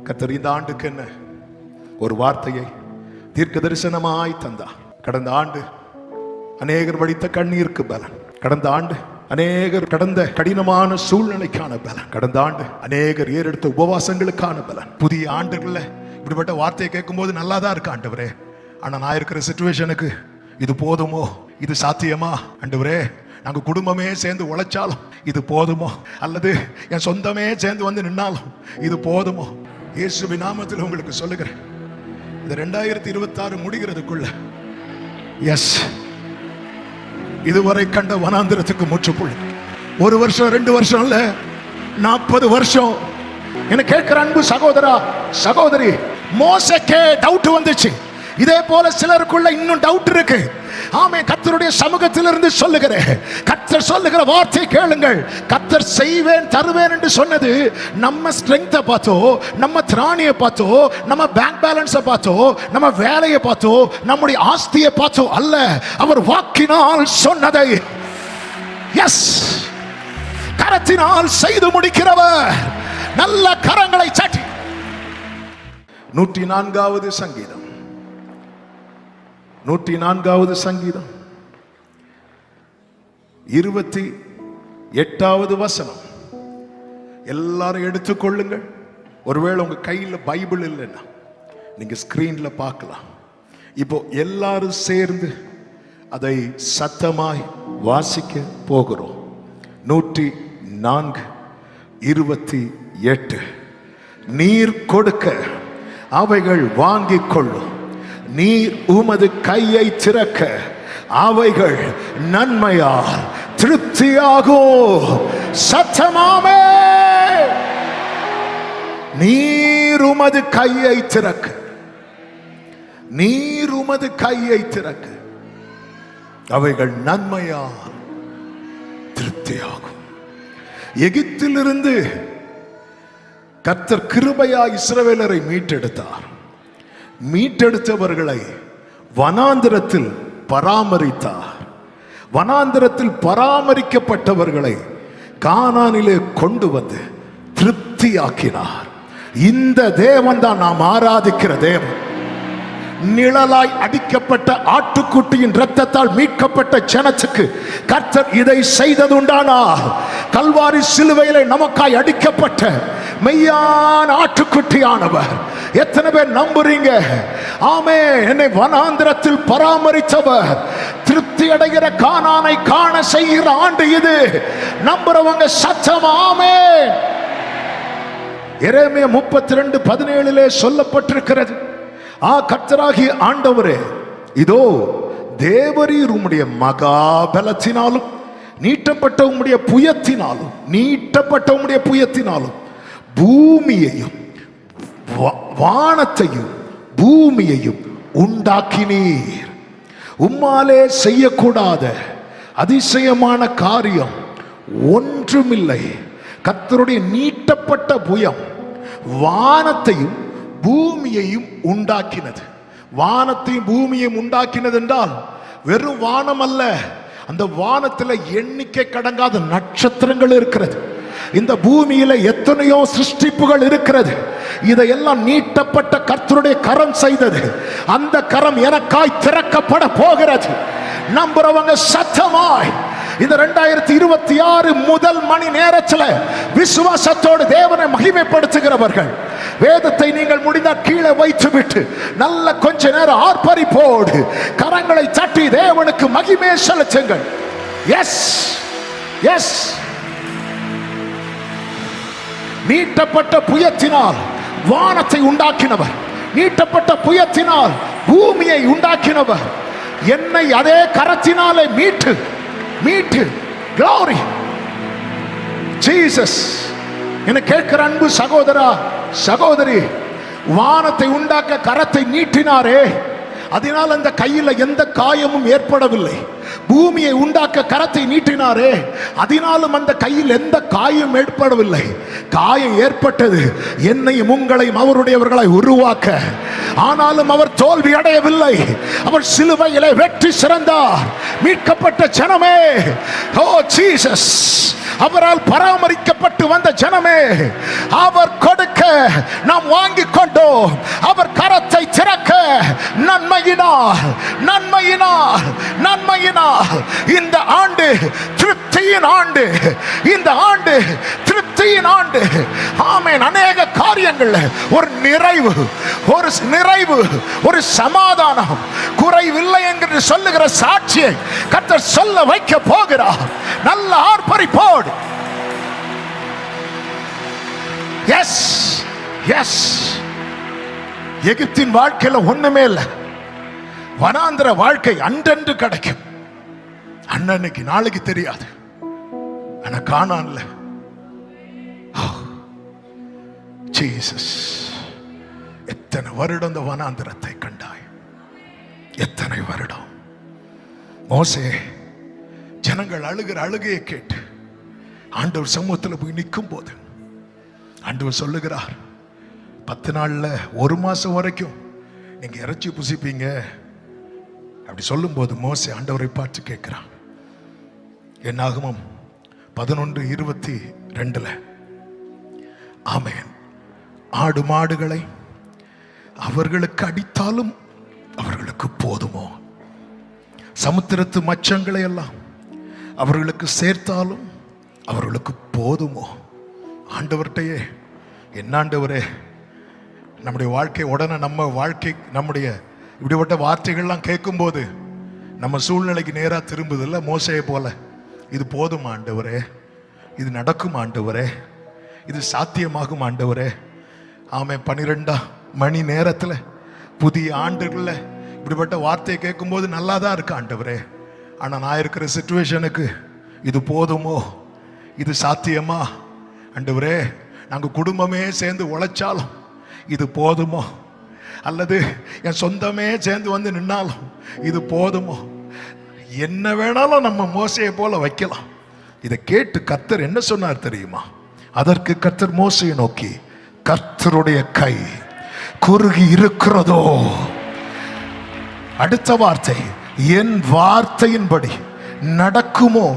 கர்த்தர் இந்த ஆண்டுக்கு என்ன ஒரு வார்த்தையை தீர்க்க தரிசனமாய் தந்தார். கடந்த ஆண்டு அநேகர் வடித்த கண்ணீருக்கு பலன், கடந்த ஆண்டு அநேகர் கடந்த கடினமான சூழ்நிலைக்கான பலன், கடந்த ஆண்டு அநேகர் ஏறெடுத்த உபவாசங்களுக்கான பலன். புதிய ஆண்டுகள்ல இப்படிப்பட்ட வார்த்தையை கேட்கும் போது நல்லா தான் இருக்கு ஆண்டவரே, ஆனா நான் இருக்கிற சிச்சுவேஷனுக்கு இது போதுமோ, இது சாத்தியமா ஆண்டவரே? நாங்க குடும்பமே சேர்ந்து உழைச்சாலும் இது போதுமோ, அல்லது என் சொந்தமே சேர்ந்து வந்து நின்னாலும் இது போதுமோ? இயேசுவின் நாமத்தில் உங்களுக்கு சொல்லுகிறேன், இந்த 2026 முடிகிறதுக்குள்ள எஸ் இதுவரை கண்ட வனாந்திரத்துக்கு முற்றுப்புள்ளி. 1 வருஷம் 2 வருஷம் இல்ல, 40 வருஷம். என்ன கேட்கிற அன்பு சகோதரா சகோதரி, மோசேக்கே டவுட் வந்துச்சு, இதே போல சிலருக்குள்ள இன்னும் டவுட் இருக்கு. ஆமே, கர்த்தருடைய சமூகத்திலிருந்து சொல்லுகிறேன், கர்த்தர் சொல்லுகிற வார்த்தை கேளுங்கள். கர்த்தர் செய்வேன் தருவேன் என்று சொன்னது நம்ம ஸ்ட்ரெங்த்தை பார்த்தோ, நம்ம திராணியை பார்த்தோ, நம்ம பேங்க் பேலன்ஸை பார்த்தோ, நம்ம வேலையை பார்த்தோ, நம்முடைய ஆஸ்தியை பார்த்தோ அல்ல, அவர் வாக்கினால் சொன்னதை எஸ் கரத்தினால் செய்து முடிக்கிறவர். நல்ல கரங்களை சாட்டி 104வது சங்கீதம், 104வது சங்கீதம் 28வது வசனம். எல்லாரும் எடுத்துக்கொள்ளுங்கள். ஒருவேளை உங்க கையில் பைபிள் இல்லைன்னா நீங்க ஸ்கிரீன்ல பார்க்கலாம். இப்போ எல்லாரும் சேர்ந்து அதை சத்தமாய் வாசிக்க போகிறோம். 104:28. நீர் கொடுக்க அவைகள் வாங்கிக் கொள்ளும், நீர் உமது கையை திறக்க அவைகள் நன்மையால் திருப்தியாகும். சத்தமாமே, நீர் உமது கையை திறக்க, நீர் உமது கையை திறக்க அவைகள் நன்மையால் திருப்தியாகும். எகிப்திலிருந்து கர்த்தர் கிருபையாய் இஸ்ரவேலரை மீட்டெடுத்தார். மீட்டெடுத்தவர்களை வனாந்திரத்தில் பராமரித்தார். வனாந்திரத்தில் பராமரிக்கப்பட்டவர்களை கானானிலே கொண்டு வந்து திருப்தியாக்கினார். இந்த தேவன் தான் நாம் ஆராதிக்கிற தேவன். நிழலாய் அடிக்கப்பட்ட ஆட்டுக்குட்டியின் இரத்தத்தால் மீட்கப்பட்ட ஜனத்துக்கு கர்த்தர் இதை செய்ததுண்டானால், கல்வாரி சிலுவையிலே நமக்காய் அடிக்கப்பட்ட மெய்யான ஆட்டுக்குட்டியானவர் எத்தனை பேர் நம்புறீங்க? ஆமே, என்னை வனாந்திரத்தில் பராமரித்தவர் திருப்தி அடைகிற கானானை காண செய்கிற ஆண்டு இது. நம்புறவங்க சத்தம் ஆமே. எரேமியா 32:17 சொல்லப்பட்டிருக்கிறது, கர்த்தராகிய ஆண்டவரே, இதோ தேவரீர் உம்முடைய மகாபலத்தினாலும் நீட்டப்பட்ட உம்முடைய புயத்தினாலும் பூமியையும் வானத்தையும் பூமியையும் உண்டாக்கினீர். உம்மாலே செய்யக்கூடாத அதிசயமான காரியம் ஒன்றுமில்லை. கர்த்தருடைய நீட்டப்பட்ட புயம் வானத்தையும் பூமியையும் உண்டாக்கினது. வானத்தையும் பூமியையும் உண்டாக்கினது என்றால் வெறும் வானம் அல்ல, அந்த வானத்தில் எண்ணிக்கை கடங்காத நட்சத்திரங்கள் இருக்கிறது. இந்த பூமியில எத்தனையோ சிருஷ்டிப்புகள் இருக்கிறது. இதையெல்லாம் நீட்டப்பட்ட கர்த்தருடைய கரம் செய்தது. அந்த கரம் எனக்காய் திறக்கப்பட போகிறது. நம்புறவங்க சத்தமாய் இந்த 2026 முதல் மணி நேரத்தில் விசுவாசத்தோடு தேவனை மகிமைப்படுத்துகிறவர்கள், வேதத்தை நீங்கள் முடிந்தால் கீழே வைத்து விட்டு நல்ல கொஞ்ச நேரம் ஆர்ப்பரிப்போடு கரங்களை தட்டி தேவனுக்கு மகிமை செலுத்துங்கள். S S. நீட்டப்பட்ட புயத்தினால் வானத்தை உண்டாக்கினவர், நீட்டப்பட்ட புயத்தினால் பூமியை உண்டாக்கினவர், என்னை அதே கரத்தினாலே மீட்டு glory Jesus. என்ன கேட்கிற அன்பு சகோதரா சகோதரி, வானத்தை உண்டாக்க கரத்தை நீட்டினாரே, அதனால் அந்த கையில் எந்த காயமும் ஏற்படவில்லை. பூமியை உண்டாக்க கரத்தை நீட்டினாரே, அதனாலும் அந்த கையில் எந்த காயம் ஏற்படவில்லை. காயம் ஏற்பட்டது என்னையும் உங்களையும் அவருடையவர்களை உருவாக்க. ஆனாலும் அவர் தோல்வி அடையவில்லை. அவர் சிலுவையிலே வெற்றி சிறந்தார். மீட்கப்பட்ட ஜனமே, ஓ ஜீசஸ், அவரால் பராமரிக்கப்பட்டு வந்த ஜனமே, அவர் கொடுக்க நாம் வாங்கிக் கொண்டோம். அவர் கரத்தை திறக்க நன்மையினால் நன்மையினால் நன்மையினால் இந்த ஆண்டு திருப்தியின் ஆண்டு, இந்த ஆண்டு திருப்தியின் ஆண்டு. ஆமென். அநேக காரியங்கள் ஒரு நிறைவு, ஒரு நிறைவு, ஒரு சமாதானம், குறைவில்லை என்று சொல்லுகிற சாட்சியை கர்த்தர் சொல்ல வைக்க போகிறார். நல்ல ஆர்ப்பரிப்போடு. S S. எகிப்தின் வாழ்க்கையில ஒண்ணுமே இல்லை. வனாந்திர வாழ்க்கை அன்றன்று கிடைக்கும். அன்னைக்கு நாளைக்கு தெரியாது. ஆனா கானான்ல ஜீசஸ், எத்தனை வருடம் இந்த வனாந்திரத்தை கண்டாய், எத்தனை வருடம். மோசே ஜனங்கள் அழுகிற அழுகையை கேட்டு ஆண்டவர் சமூகத்தில் போய் நிற்கும் போது ஆண்டவர் சொல்லுகிறார், 10 நாள்ல 1 மாசம் வரைக்கும் நீங்க இறைச்சி புசிப்பீங்க. அப்படி சொல்லும் போது மோசே ஆண்டவரை பார்த்து கேட்கிறான். என்னாகமம் 11:22 ஆமென். ஆடு மாடுகளை அவர்களுக்கு அடித்தாலும் அவர்களுக்கு போதுமோ? சமுத்திரத்து மச்சங்களை எல்லாம் அவர்களுக்கு சேர்த்தாலும் அவர்களுக்கு போதுமோ? ஆண்டவர்கிட்டயே, என்ன ஆண்டவரே, நம்முடைய வாழ்க்கை உடனே நம்ம வாழ்க்கை, நம்முடைய இப்படிப்பட்ட வார்த்தைகள்லாம் கேட்கும்போது நம்ம சூழ்நிலைக்கு நேராக திரும்புதில்ல. மோசையை போல, இது போதும் ஆண்டவரே, இது நடக்கும் ஆண்டவரே, இது சாத்தியமாகும் ஆண்டவரே. ஆமே. 12 மணி நேரத்தில் புதிய ஆண்டுகளில் இப்படிப்பட்ட வார்த்தையை கேட்கும்போது நல்லா தான் இருக்கு ஆண்டவரே. ஆனால் நான் இருக்கிற சிச்சுவேஷனுக்கு இது போதுமோ? இது சாத்தியமா ஆண்டவரே? நாங்கள் குடும்பமே சேர்ந்து உழைச்சாலும் இது போதுமோ? அல்லது என் சொந்தமே சேர்ந்து வந்து நின்னாலும் இது போதுமோ? என்ன வேணாலும் நம்ம மோசையை போல வைக்கலாம். இதை கேட்டு கர்த்தர் என்ன சொன்னார் தெரியுமா? அதற்கு கர்த்தர் மோசையை நோக்கி, கர்த்தருடைய கை குறுகி இருக்கிறதோ. அடுத்த வார்த்தை, என் வார்த்தையின்படி நடக்குமோ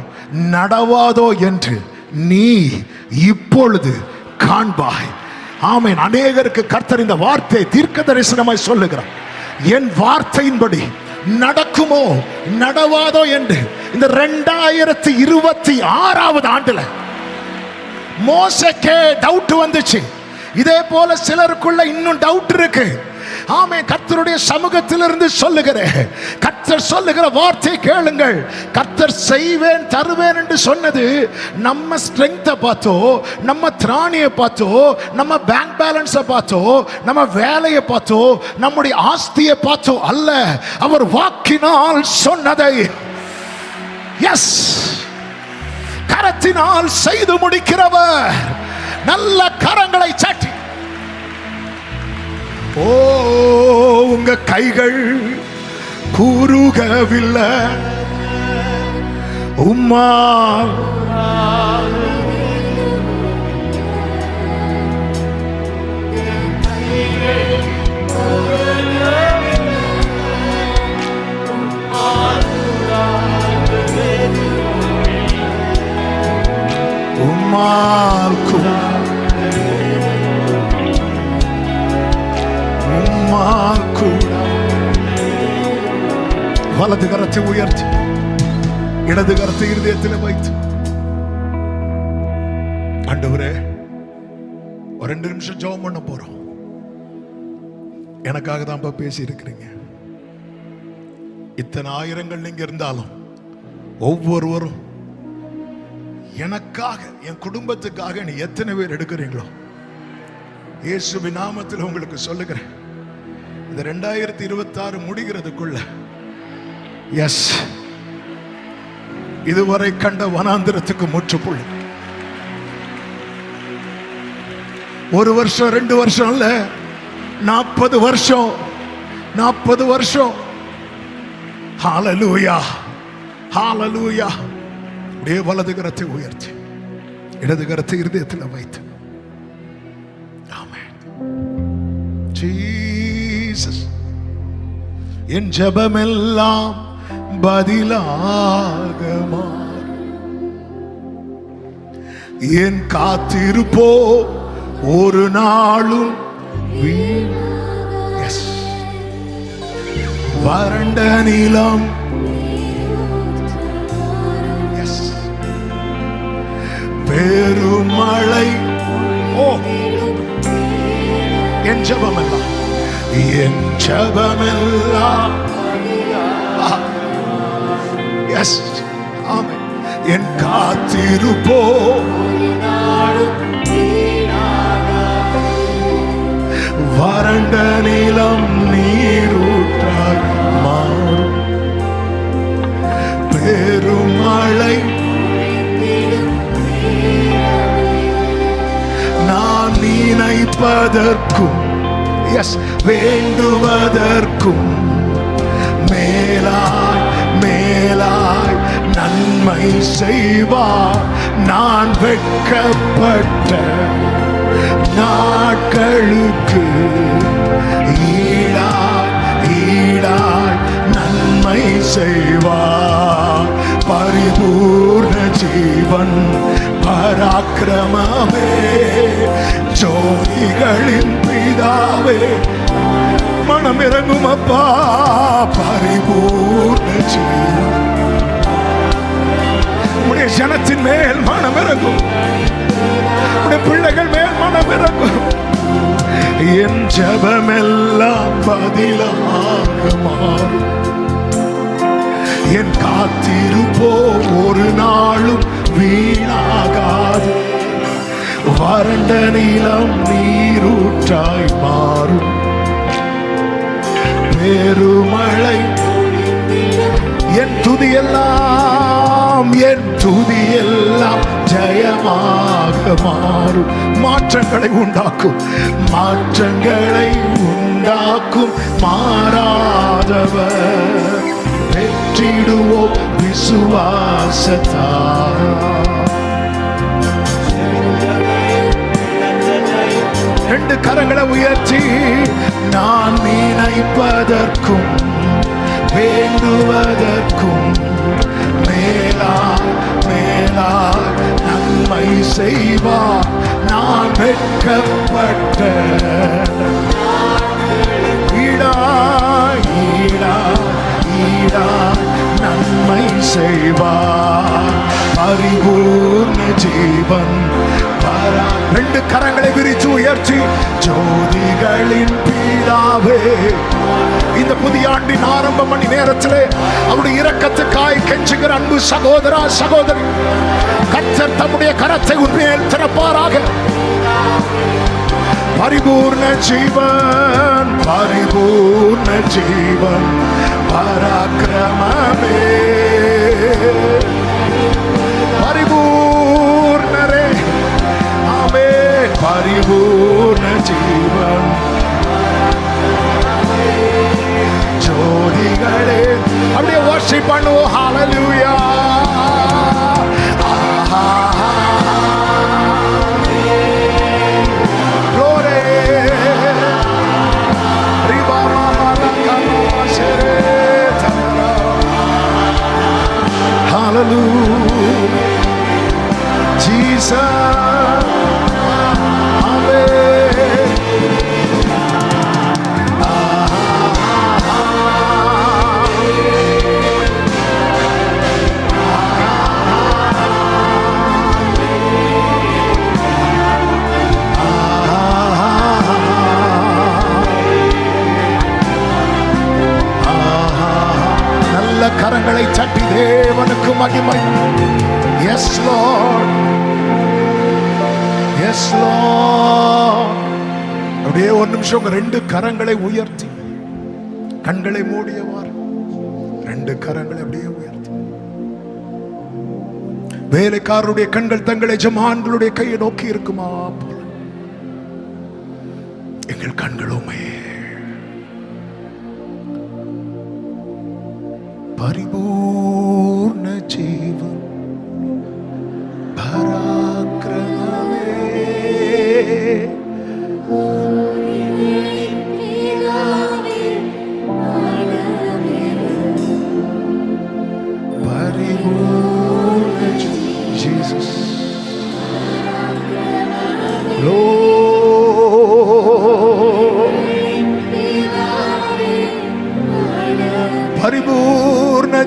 நடவாதோ என்று நீ இப்பொழுது காண்பாய். ஆமென். அநேகருக்கு கர்த்தர் இந்த வார்த்தை தீர்க்க தரிசனமாய் சொல்லுகிறார். என் வார்த்தையின்படி நடக்குமோ நடவாதோ என்று. இந்த 2026 ஆண்டுல மோசேக்கே டவுட் வந்துச்சு. இதே போல சிலருக்குள்ள இன்னும் டவுட் இருக்கு. ஆமே. கர்த்தருடைய சமூகத்திலிருந்து சொல்லுகிறேன், கர்த்தர் சொல்லுகிற வார்த்தை கேளுங்கள். கர்த்தர் செய்வேன் தருவேன் என்று சொன்னது நம்ம ஸ்ட்ரெங்த்தை பார்த்தோ, நம்ம திராணியை பார்த்தோ, நம்ம பேங்க் பேலன்ஸை பார்த்தோ, நம்ம வேலையை பார்த்தோ, நம்முடைய ஆஸ்தியை பார்த்தோ அல்ல. அவர் வாக்கினால் சொன்னதை, எஸ், கரத்தினால் செய்து முடிக்கிறவர். நல்ல கரங்களை சாட்டி, ஓ, உங்க கைகள் கூறுகவில்லை, உம்மா வலது கரத்தை உயர்த்தி இடது கரத்தை இருதயத்தில் வைத்து, ஆண்டவரே, ஒரு 2 நிமிஷம் ஜெபம் பண்ண போறோம். எனக்காக தான் பேசி இருக்கிறீங்க. இத்தனை ஆயிரங்கள் நீங்க இருந்தாலும் ஒவ்வொருவரும் எனக்காக, என் குடும்பத்துக்காக நீ எத்தனை பேர் எடுக்கிறீங்களோ, இயேசுவின் நாமத்தில் உங்களுக்கு சொல்லுகிறேன், இந்த 2026 முடிகிறதுக்குள்ள, எஸ், இதுவரை கண்ட வனாந்திரத்துக்கு முற்றுப்புள்ளி. 1 வருஷம் 2 வருஷம் இல்ல, 40 வருஷம், 40 வருஷம். ஹல்லேலூயா. ஹalleluya. அப்படியே வலது கரத்தை உயர்த்தி இடது கரத்தை இருதயத்தில் வைத்து ஆமென். ஜீசஸ். என் ஜெபமெல்லாம் பதிலாக மாறும். என் காத்திருப்போ ஒரு நாளும் வறண்ட நிலம் பெருமழை. ஓ, என் ஜெபமெல்லாம், என் ஜெபமெல்லாம் எஸ் ஆமென். என் காத்திருப்போ வறண்ட நிலம் நீரூற்றாய் மாறும். பெருமழை நான் நினைப்பதற்கும் எஸ் வேண்டுவதற்கும் மேலாய் மேலாய் நன்மை செய்வார். நான் வெட்கப்பட்ட நாட்களுக்கு ஈடாய் ஈடாய் நன்மை செய்வார். பரிபூர்ண ஜீவன் பராக்கிரமமே ஜோதிகளின் பிதாவே மனம் இறங்கும் அப்பா. பரிபூர்ண ஜீவன் உடைய ஜனத்தின் மேல் மனம் இறங்கும். உடைய பிள்ளைகள் மேல் மனம் இறங்கும். என் ஜெபமெல்லாம் பதிலாக மாறும். என் காத்திருப்போ ஒரு நாளும் வீணாகாது. வறண்ட நிலம் நீரூற்றாய் மாறும். பெருமழை என் துதியெல்லாம் என் துதியெல்லாம் ஜெயமாக மாறும். மாற்றங்களை உண்டாக்கும், மாற்றங்களை உண்டாக்கும் மாறாதவர். வெற்றிடுவோம் விசுவாசத்தால். ரெண்டு கரங்களை உயர்த்தி நான் நினைப்பதற்கும் வேண்டுவதற்கும் மேலாய் மேலாய் நன்மை செய்வார். நான் வெட்கப்பட்ட ஈடாய் ஈடாய் ஈடாய் நன்மை செய்வார். பரிபூர்ண ஜீவன் பரா. ரெண்டு கரங்களை விரிச்சு உயர்த்தி ஜோதிகளின் பிதாவே. இந்த புதிய ஆண்டின் ஆரம்ப மணி நேரத்திலே அவருடைய இரக்கத்துக்காய் கெஞ்சுகிற அன்பு சகோதரா சகோதரி, கர்த்தர் தம்முடைய கரத்தை உண்மையில் திறப்பாராக. பரிபூர்ண ஜீவன் பரிபூர்ண ஜீவன் பராக்கிரமமே பரிபூர்ணரே ஆமே. பரிபூர்ண ஜீவன் ஜோதிகளே அப்படியே வர்ஷிப் பண்ணுவோம். ஹalleluya. glory riba mama sere tamara. hallelujah Jesus. கரங்களை தட்டி தேவனுக்கு மகிமை. Yes Lord, yes Lord. அப்படியே ஒரு நிமிஷம் ரெண்டு கரங்களை உயர்த்தி கண்களை மூடியவாறு ரெண்டு கரங்களை அப்படியே உயர்த்தி. வேலைக்காரருடைய கண்கள் தங்களை எஜமான்களுடைய கையை நோக்கி இருக்குமா போல எங்கள் கண்களுமே பரிபூர்ண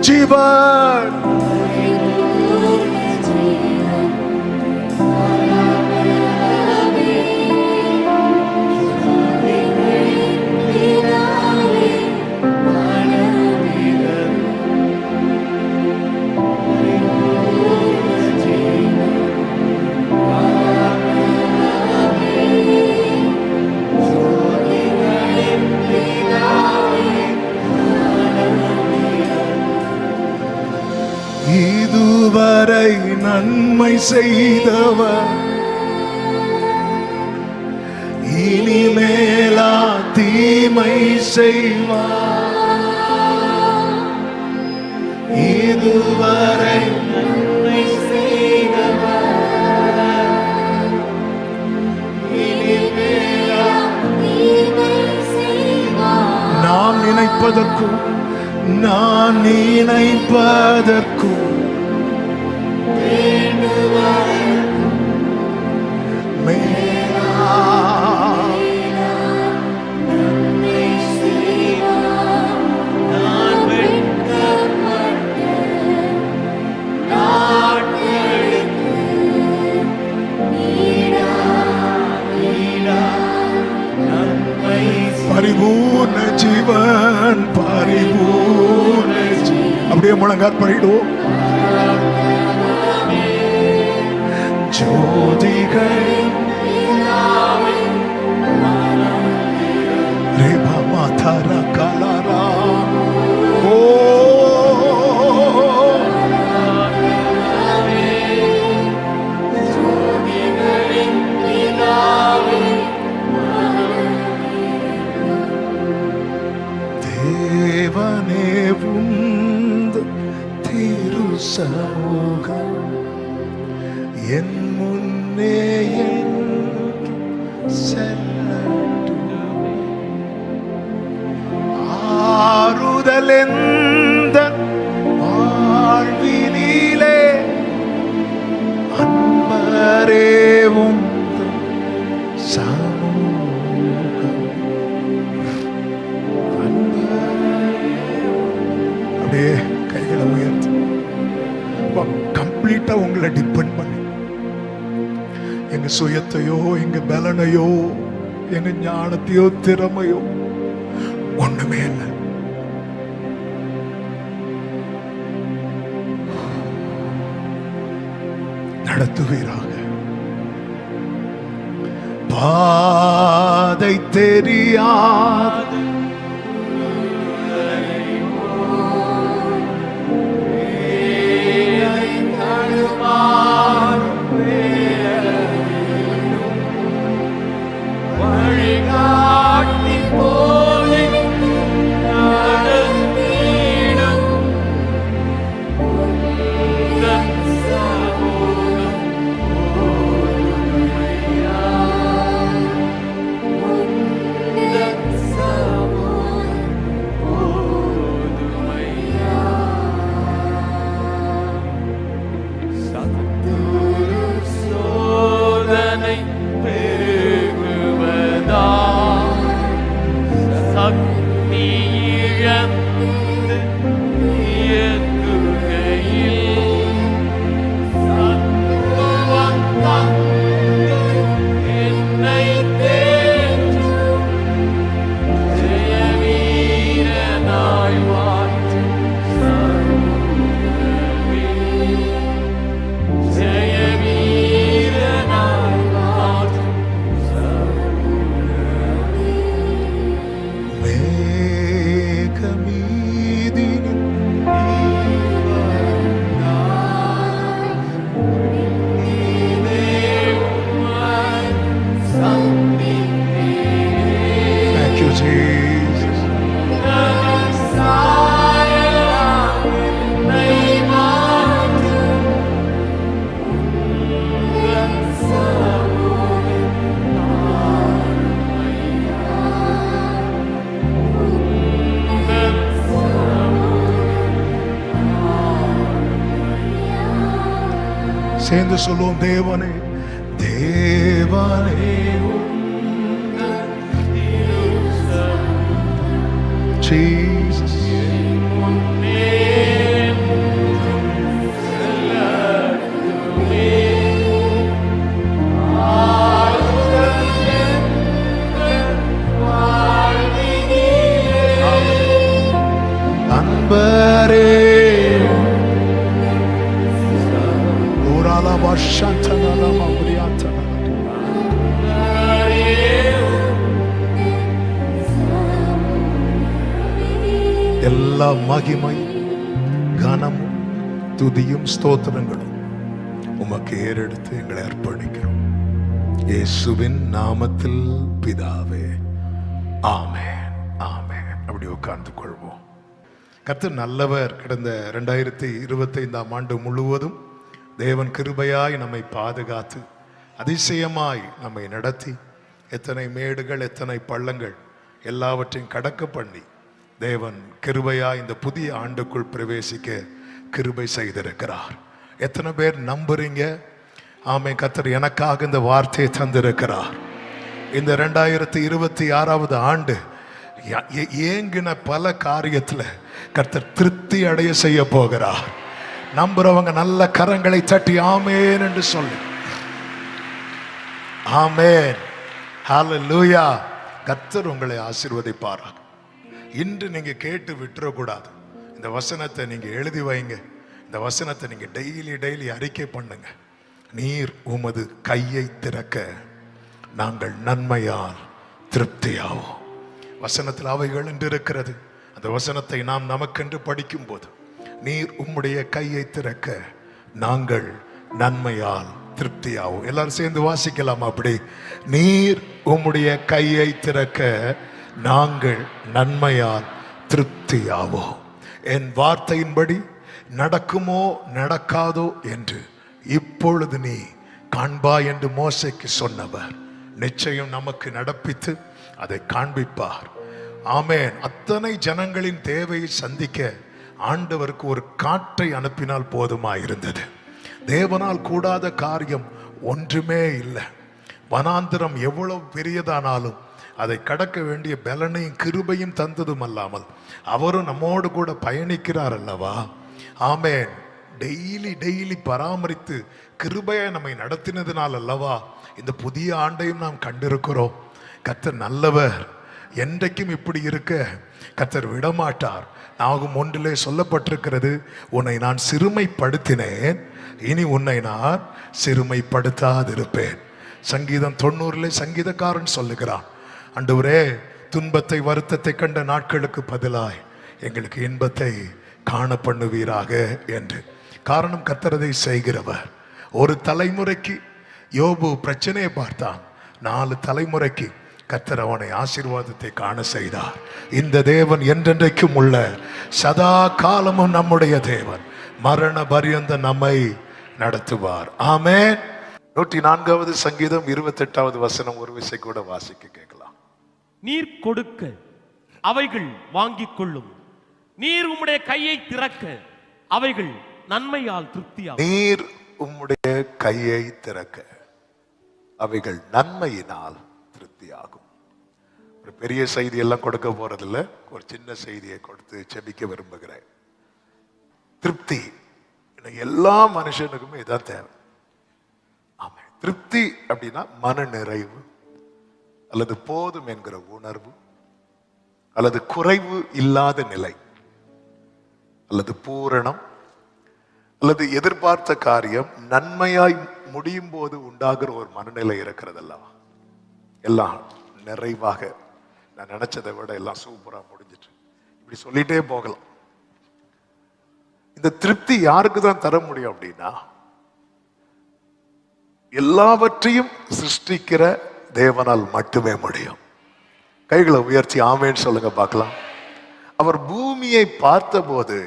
ஜீவன். இதுவரை நன்மை செய்தவர் இனிமேலா தீமை செய்வார். இதுவரை நன்மை செய்தவர் இனிமேலா தீமை செய்வார். நாம் நினைப்பதற்கும் நான் நினைப்பதற்கும் பரிபூர்ண ஜீவன், பரிபூர்ண ஜீவன். அப்படியே முழங்கால் படிடுவோம். ஜோதிகள் ரேபா மாதாரா கலாரா. ஓ தேவனே உந்த திரு சமூகம் என் முன்னே செல்லட்டும். ஆறுதலெந்த வாழ்வினிலே அன்பரே உந்த சமூகம். அப்படியே கைகளை உயர்த்து கம்ப்ளீட்டா உங்களை டிபெண்ட் பண்ணி, எங்க சுயத்தையோ எங்க பலனையோ எங்க ஞானத்தையோ திறமையோ ஒண்ணுமே இல்லை. நடத்துவீராக. பாதை தெரியாது சேர்ந்து சொல்லுவோம். தேவனே தேவனே Jesus. நல்லவரே ஊரால வர்ஷாந்தனால மபுரியாந்தனால எல்லா மகிமை கனமும் துதியும் ஸ்தோத்திரங்களும் உமக்கு ஏறெடுத்து எங்களை அர்ப்பணிக்கிறோம் இயேசுவின் நாமத்தில் பிதாவே, ஆமென், ஆமென். அப்படி உட்கார்ந்து கொள்வோம். கர்த்தர் நல்லவர். கடந்த 2025 ஆண்டு முழுவதும் தேவன் கிருபையாய் நம்மை பாதுகாத்து அதிசயமாய் நம்மை நடத்தி எத்தனை மேடுகள் எத்தனை பள்ளங்கள் எல்லாவற்றையும் கடக்க பண்ணி தேவன் கிருபையாய் இந்த புதிய ஆண்டுக்குள் பிரவேசிக்க கிருபை செய்திருக்கிறார். எத்தனை பேர் நம்புறீங்க? ஆமென். கர்த்தர் எனக்காக இந்த வார்த்தையை தந்திருக்கிறார். இந்த 2026 ஆண்டு ஏங்கின பல காரியத்தில் கர்த்தர் திருப்தி அடைய செய்ய போகிறார். நம்புறவங்க நல்ல கரங்களை தட்டி ஆமென் என்று சொல்லு. ஆமென், ஹல்லேலூயா. கர்த்தர் உங்களை ஆசீர்வதிப்பாராக. இன்று நீங்க கேட்டு விட்டுறக்கூடாது. இந்த வசனத்தை நீங்க எழுதி வைங்க. இந்த வசனத்தை நீங்க டெய்லி அறிக்கை பண்ணுங்க. நீர் உமது கையை திறக்க நாங்கள் நன்மையால் திருப்தியாவோம். வசனத்தில் அவைகள் என்று இருக்கிறது. அந்த வசனத்தை நாம் நமக்கென்று படிக்கும் போது நீர் உம்முடைய கையை திறக்க நாங்கள் நன்மையால் திருப்தியாவோம். எல்லாரும் சேர்ந்து வாசிக்கலாம். அப்படி நீர் உம்முடைய கையை திறக்க நாங்கள் நன்மையால் திருப்தியாவோம். என் வார்த்தையின்படி நடக்குமோ நடக்காதோ என்று இப்பொழுது நீ காண்பாய் என்று மோசேக்கு சொன்னவர் நிச்சயம் நமக்கு நடப்பித்து அதை காண்பிப்பார். ஆமென். அத்தனை ஜனங்களின் தேவையை சந்திக்க ஆண்டவருக்கு ஒரு காற்றை அனுப்பினால் போதுமாயிருந்தது. தேவனால் கூடாத காரியம் ஒன்றுமே இல்லை. வனாந்திரம் எவ்வளவு பெரியதானாலும் அதை கடக்க வேண்டிய பலனையும் கிருபையும் தந்ததும் அல்லாமல் அவரும் நம்மோடு கூட பயணிக்கிறார் அல்லவா? ஆமென். டெய்லி பராமரித்து கிருபையை நம்மை நடத்தினதுனால் அல்லவா இந்த புதிய ஆண்டையும் நாம் கண்டிருக்கிறோம். கர்த்தர் நல்லவர். என்றைக்கும் இப்படி இருக்க கர்த்தர் விடமாட்டார். நாகும் 1 சொல்லப்பட்டிருக்கிறது, உன்னை நான் சிறுமைப்படுத்தினேன், இனி உன்னை நான் சிறுமைப்படுத்தாதிருப்பேன். சங்கீதம் 90 சங்கீதக்காரன் சொல்லுகிறான், ஆண்டவரே துன்பத்தை வருத்தத்தை கண்ட நாட்களுக்கு பதிலாய் எங்களுக்கு இன்பத்தை காண பண்ணுவீராக என்று. காரணம் கர்த்தர் அதை செய்கிறவர். ஒரு தலைமுறைக்கு யோபு பிரச்சனையை பார்த்தான், 4 தலைமுறைக்கு கர்த்தர் அவனை ஆசீர்வாதத்தை காண செய்தார். இந்த தேவன் என்றென்றைக்கும் உள்ள சதா காலமும் நம்முடைய தேவன். மரண பரியந்த நம்மை நடத்துவார். ஆமென். 104வது சங்கீதம் 28வது வசனம் ஒரு விசை கூட வாசிக்க கேட்கலாம். நீர் கொடுக்க அவைகள் வாங்கிக் கொள்ளும், நீர் உம்முடைய கையை திறக்க அவைகள் நன்மையால் திருப்தியாகும். நீர் உம்முடைய கையை திறக்க அவைகள் நன்மையினால் திருப்தியாகும். ஒரு பெரிய செய்தி எல்லாம் கொடுக்க போறதில்ல, ஒரு சின்ன செய்தியை கொடுத்து செபிக்க விரும்புகிறேன். திருப்தி எல்லா மனுஷனுக்குமே இதான் தேவை. ஆமா, திருப்தி அப்படின்னா மன நிறைவு அல்லது போதும் என்கிற உணர்வு அல்லது குறைவு இல்லாத நிலை அல்லது பூரணம் அல்லது எதிர்பார்த்த காரியம் நன்மையாய் முடியும் போது உண்டாகிற ஒரு மனநிலை இருக்கிறதல்லவா? எல்லாம் நிறைவாக, நான் நினைச்சதை விட எல்லாம் சூப்பரா முடிஞ்சிட்டு, இப்படி சொல்லிட்டே போகலாம். இந்த திருப்தி யாருக்கு தான் தர முடியும் அப்படின்னா, எல்லாவற்றையும் சிருஷ்டிக்கிற தேவனால் மட்டுமே முடியும். கைகளை உயர்த்தி ஆமென்னு சொல்லுங்க பார்க்கலாம். அவர் பூமியை பார்த்தபோது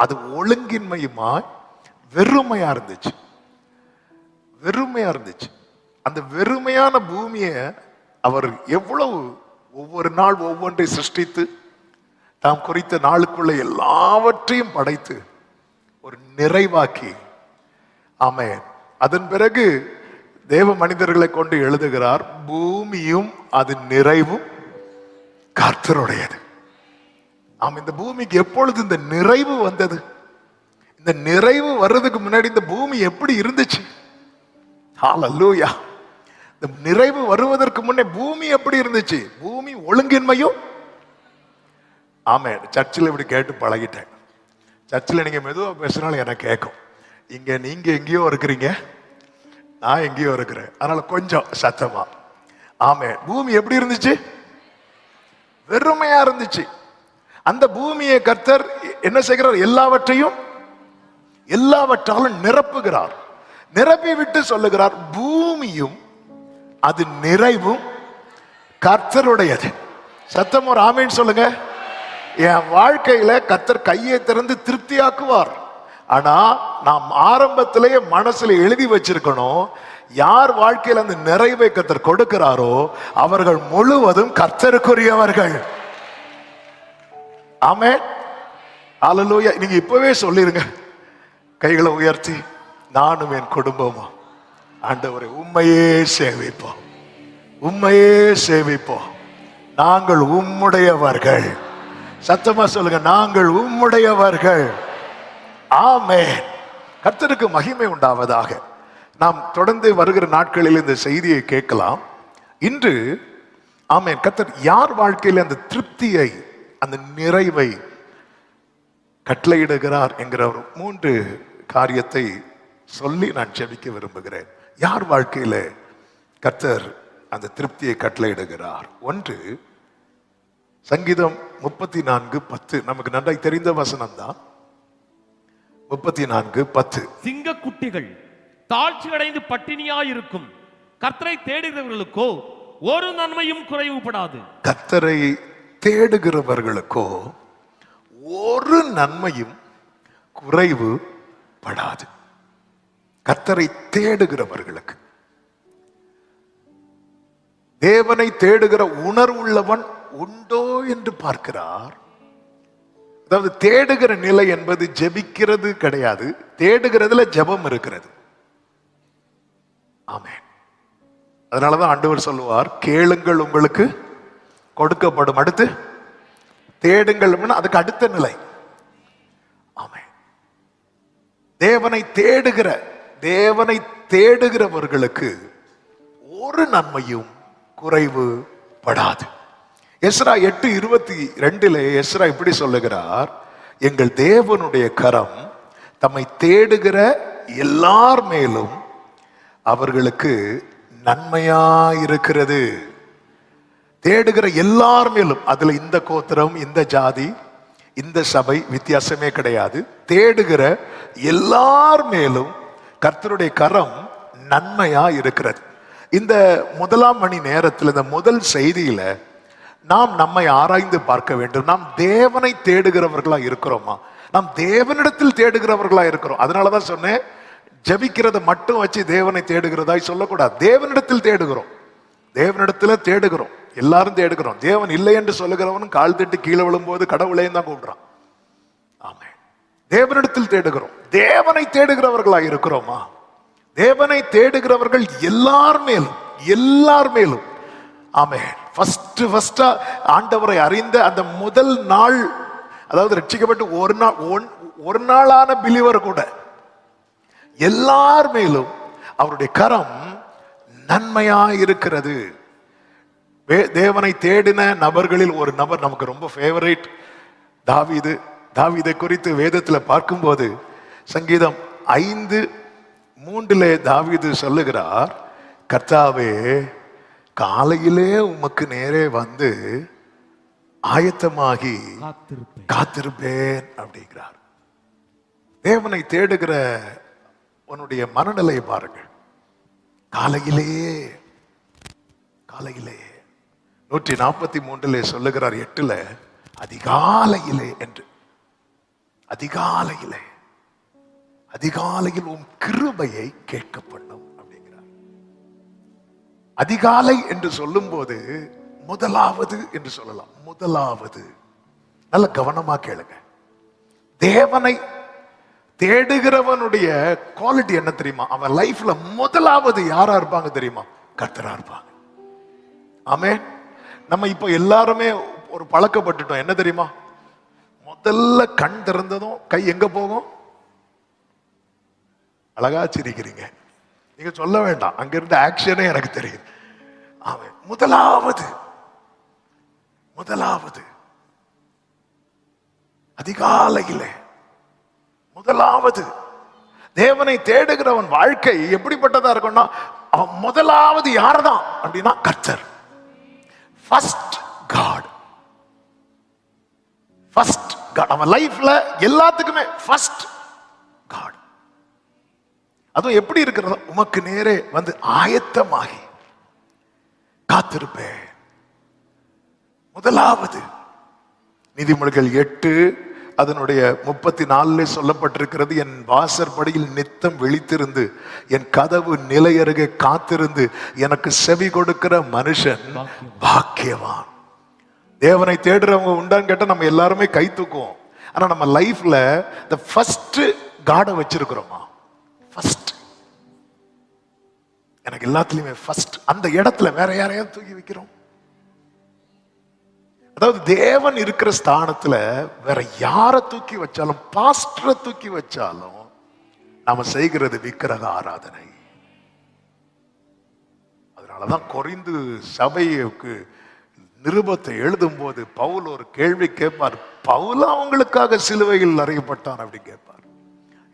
அது ஒழுங்கின்மையுமாய் வெறுமையா இருந்துச்சு. அந்த வெறுமையான பூமியை அவர் எவ்வளவு ஒவ்வொரு நாள் ஒவ்வொன்றை சிருஷ்டித்து தாம் குறித்த நாளுக்குள்ள எல்லாவற்றையும் படைத்து ஒரு நிறைவாக்கி, ஆமென். அதன் பிறகு தேவ மனிதர்களை கொண்டு எழுதுகிறார், பூமியும் அது நிறைவும் கர்த்தருடையது. ஆமா, இந்த பூமிக்கு எப்பொழுது இந்த நிறைவு வந்தது? இந்த நிறைவு வர்றதுக்கு முன்னாடி இந்த பூமி எப்படி இருந்துச்சு? ஹல்லேலூயா. இந்த நிறைவு வருவதற்கு முன்னே பூமி எப்படி இருந்துச்சு? பூமி ஒழுங்கின்மையும். ஆமென். சர்ச்சில் இப்படி கேட்டு பழகிட்டேன். சர்ச்சில் நீங்க மெதுவா பேசினாலும் எனக்கு கேட்கும். இங்க நீங்க எங்கேயோ இருக்கிறீங்க, நான் எங்கேயோ இருக்கிறேன், அதனால கொஞ்சம் சத்தமா. ஆமே. பூமி எப்படி இருந்துச்சு? வெறுமையா இருந்துச்சு. அந்த பூமியை கர்த்தர் என்ன செய்கிறார்? எல்லாவற்றாலும் நிரப்புகிறார். நிரப்பி விட்டு சொல்லுகிறார், பூமியும் அது நிறைவும் கர்த்தருடையது. சத்தம் ஒரு ஆமேன் சொல்லுங்க. என் வாழ்க்கையில கர்த்தர் கையை திறந்து திருப்தியாக்குவார். ஆனா நாம் ஆரம்பத்திலேயே மனசுல எழுதி வச்சிருக்கணும், யார் வாழ்க்கையில் அந்த நிறைவை கர்த்தர் கொடுக்கிறாரோ அவர்கள் முழுவதும் கர்த்தருக்குரியவர்கள். ஆமென். அல்லேலூயா. நீங்க இப்பவே சொல்லிருங்க, கைகளை உயர்த்தி, நானும் என் குடும்பமும் ஆண்டவரை உம்மையே சேவிப்போம், உம்மையே சேவிப்போம், நாங்கள் உம்முடையவர்கள். சத்தமா சொல்லுங்க, நாங்கள் உம்முடையவர்கள். ஆமென். கர்த்தருக்கு மகிமை உண்டாவதாக. நாம் தொடர்ந்து வருகிற நாட்களில் இந்த செய்தியை கேட்கலாம். இன்று ஆமென், கர்த்தர் யார் வாழ்க்கையில் அந்த திருப்தியை, அந்த நிறைவை கட்டளையிடுகிறார் என்கிற ஒரு 3 காரியத்தை சொல்லி நான் ஜெபிக்க விரும்புகிறேன். யார் வாழ்க்கையில கர்த்தர் அந்த திருப்தியை கட்டளையிடுகிறார்? 1 சங்கீதம் 34:10. நமக்கு நன்றாய் தெரிந்த வசனம் தான். 34:10. சிங்க குட்டிகள் தாழ்ச்சி அடைந்து பட்டினியாயிருக்கும் கர்த்தரை தேடுகிறவர்களுக்கோ ஒரு நன்மையும் குறைவுபடாது. கர்த்தரை தேடுகிறவர்களுக்கோ ஒரு நன்மையும் குறைவு படாது. கர்த்தரை தேடுகிறவர்களுக்கு, தேவனை தேடுகிற உணர்வுள்ளவன் உண்டோ என்று பார்க்கிறார். அதாவது தேடுகிற நிலை என்பது ஜெபிக்கிறது கிடையாது, தேடுகிறதுல ஜெபம் இருக்கிறது. ஆமென். அதனாலதான் ஆண்டவர் சொல்லுவார், கேளுங்கள் உங்களுக்கு கொடுக்கப்படும், அடுத்து தேடுங்கள், அதுக்கு அடுத்த நிலை. ஆமென். தேவனை தேடுகிறவர்களுக்கு ஒரு நன்மையும் குறைவு படாது. எஸ்ரா 8:22 எஸ்ரா இப்படி சொல்லுகிறார், எங்கள் தேவனுடைய கரம் தம்மை தேடுகிற எல்லார் மேலும் அவர்களுக்கு நன்மையாயிருக்கிறது. தேடுகிற எல்லார் மேலும், அதுல இந்த கோத்திரம், இந்த ஜாதி, இந்த சபை வித்தியாசமே கிடையாது. தேடுகிற எல்லார் மேலும் கர்த்தருடைய கரம் நன்மையா இருக்கிறது. இந்த முதலாம் மணி நேரத்தில், இந்த முதல் செய்தியில நாம் நம்மை ஆராய்ந்து பார்க்க வேண்டும். நாம் தேவனை தேடுகிறவர்களா இருக்கிறோமா? நாம் தேவனிடத்தில் தேடுகிறவர்களா இருக்கிறோம். அதனாலதான் சொன்னேன், ஜெபிக்கிறத மட்டும் வச்சு தேவனை தேடுகிறதாய் சொல்லக்கூடாது. தேவனிடத்தில் தேடுகிறோம், தேவனிடத்துல தேடுகிறோம், எல்லாரும் தேடுகிறோம். தேவன் இல்லை என்று சொல்லுகிறவனும் கால் தட்டி கீழே விழும்போது கடவுளையும் தான் கூப்பிடுறான். ஆமென். தேவனிடத்தில் தேடுகிறோம். தேவனை தேடுகிறவர்களா இருக்கிறோமா? தேவனை தேடுகிறவர்கள் எல்லார் மேலும் ஆமென். ஃபர்ஸ்ட் ஆண்டவரை அறிந்த அந்த முதல் நாள், அதாவது ரட்சிக்கப்பட்டு ஒரு நாளான பிலிவர் கூட எல்லார் மேலும் அவருடைய கரம் நன்மையா இருக்கிறது. தேவனை தேடின நபர்களில் ஒரு நபர் நமக்கு ரொம்ப ஃபேவரேட், தாவீது. தாவீதை குறித்து வேதத்தில் பார்க்கும்போது சங்கீதம் 5:3 தாவீது சொல்லுகிறார், கர்த்தாவே காலையிலே உமக்கு நேரே வந்து ஆயத்தமாகி காத்திருப்பேன் அப்படிங்கிறார். தேவனை தேடுகிற உன்னுடைய மனநிலையை பாருங்கள். காலையிலே 143 சொல்லுகிறார், 8 அதிகாலையிலே என்று. அதிகாலையில் உன் கிருபையை கேட்க பண்ணும் அப்படிங்கிறார். அதிகாலை என்று சொல்லும் போது முதலாவது என்று சொல்லலாம். முதலாவது, நல்ல கவனமா கேளுங்க. தேவனை தேடுகிறவனுடைய குவாலிட்டி என்ன தெரியுமா? அவன் லைஃப்ல முதலாவது யாரா இருப்பாங்க தெரியுமா? கர்த்தரா இருப்பாங்க. ஆமென். நம்ம இப்ப எல்லாருமே ஒரு பழக்கப்பட்டுட்டோம், என்ன தெரியுமா? முதல்ல கண் திறந்ததும் கை எங்க போகும்? அழகா சிரிக்கிறீங்க, நீங்க சொல்ல வேண்டாம், அங்க இருந்த ஆக்ஷனே எனக்கு தெரியும். ஆமென். முதலாவது அதிகாலையிலே முதலாவது தேவனை தேடுகிறவன் வாழ்க்கை எப்படிப்பட்டதா இருக்கும்னா, அவன் முதலாவது யாரதான் அப்படின்னா கர்த்தர். First God, first God. அவன் லைஃப்ல எல்லாத்துக்குமே ஃபர்ஸ்ட் காட். அதுவும் எப்படி இருக்கிறது, உமக்கு நேரே வந்து ஆயத்தமாகி காத்திருப்பேன். முதலாவது நீதிமொழிகள் 8 அதனுடைய 34 சொல்லப்பட்டிருக்கிறது, என் வாசற்படியில் நித்தம் விழித்திருந்து என் கதவு நிலையருகே காத்திருந்து எனக்கு செவி கொடுக்கிற மனுஷன் பாக்கியவான். தேவனை தேடுறவங்க உண்டான்னு கேட்டா நம்ம எல்லாருமே கை தூக்குவோம். ஆனா நம்ம லைஃப்ல the first காடை வச்சிருக்கிறோமா? ஃபர்ஸ்ட். எனக்கு எல்லாத்துலயுமே ஃபர்ஸ்ட். அந்த இடத்துல வேற யாரையாவது தூக்கி வைக்கிறோம். அதாவது தேவன் இருக்கிற ஸ்தானத்துல வேற யாரை தூக்கி வச்சாலும், பாஸ்டரை தூக்கி வச்சாலும் நாம செய்கிறது விக்கிரக ஆராதனை. அதனாலதான் கொரிந்து சபைக்கு நிருபத்தை எழுதும் போது பவுல் ஒரு கேள்வி கேட்பார். பவுல் அவங்களுக்காக சிலுவையில் அறையப்பட்டான் அப்படி கேட்பார்.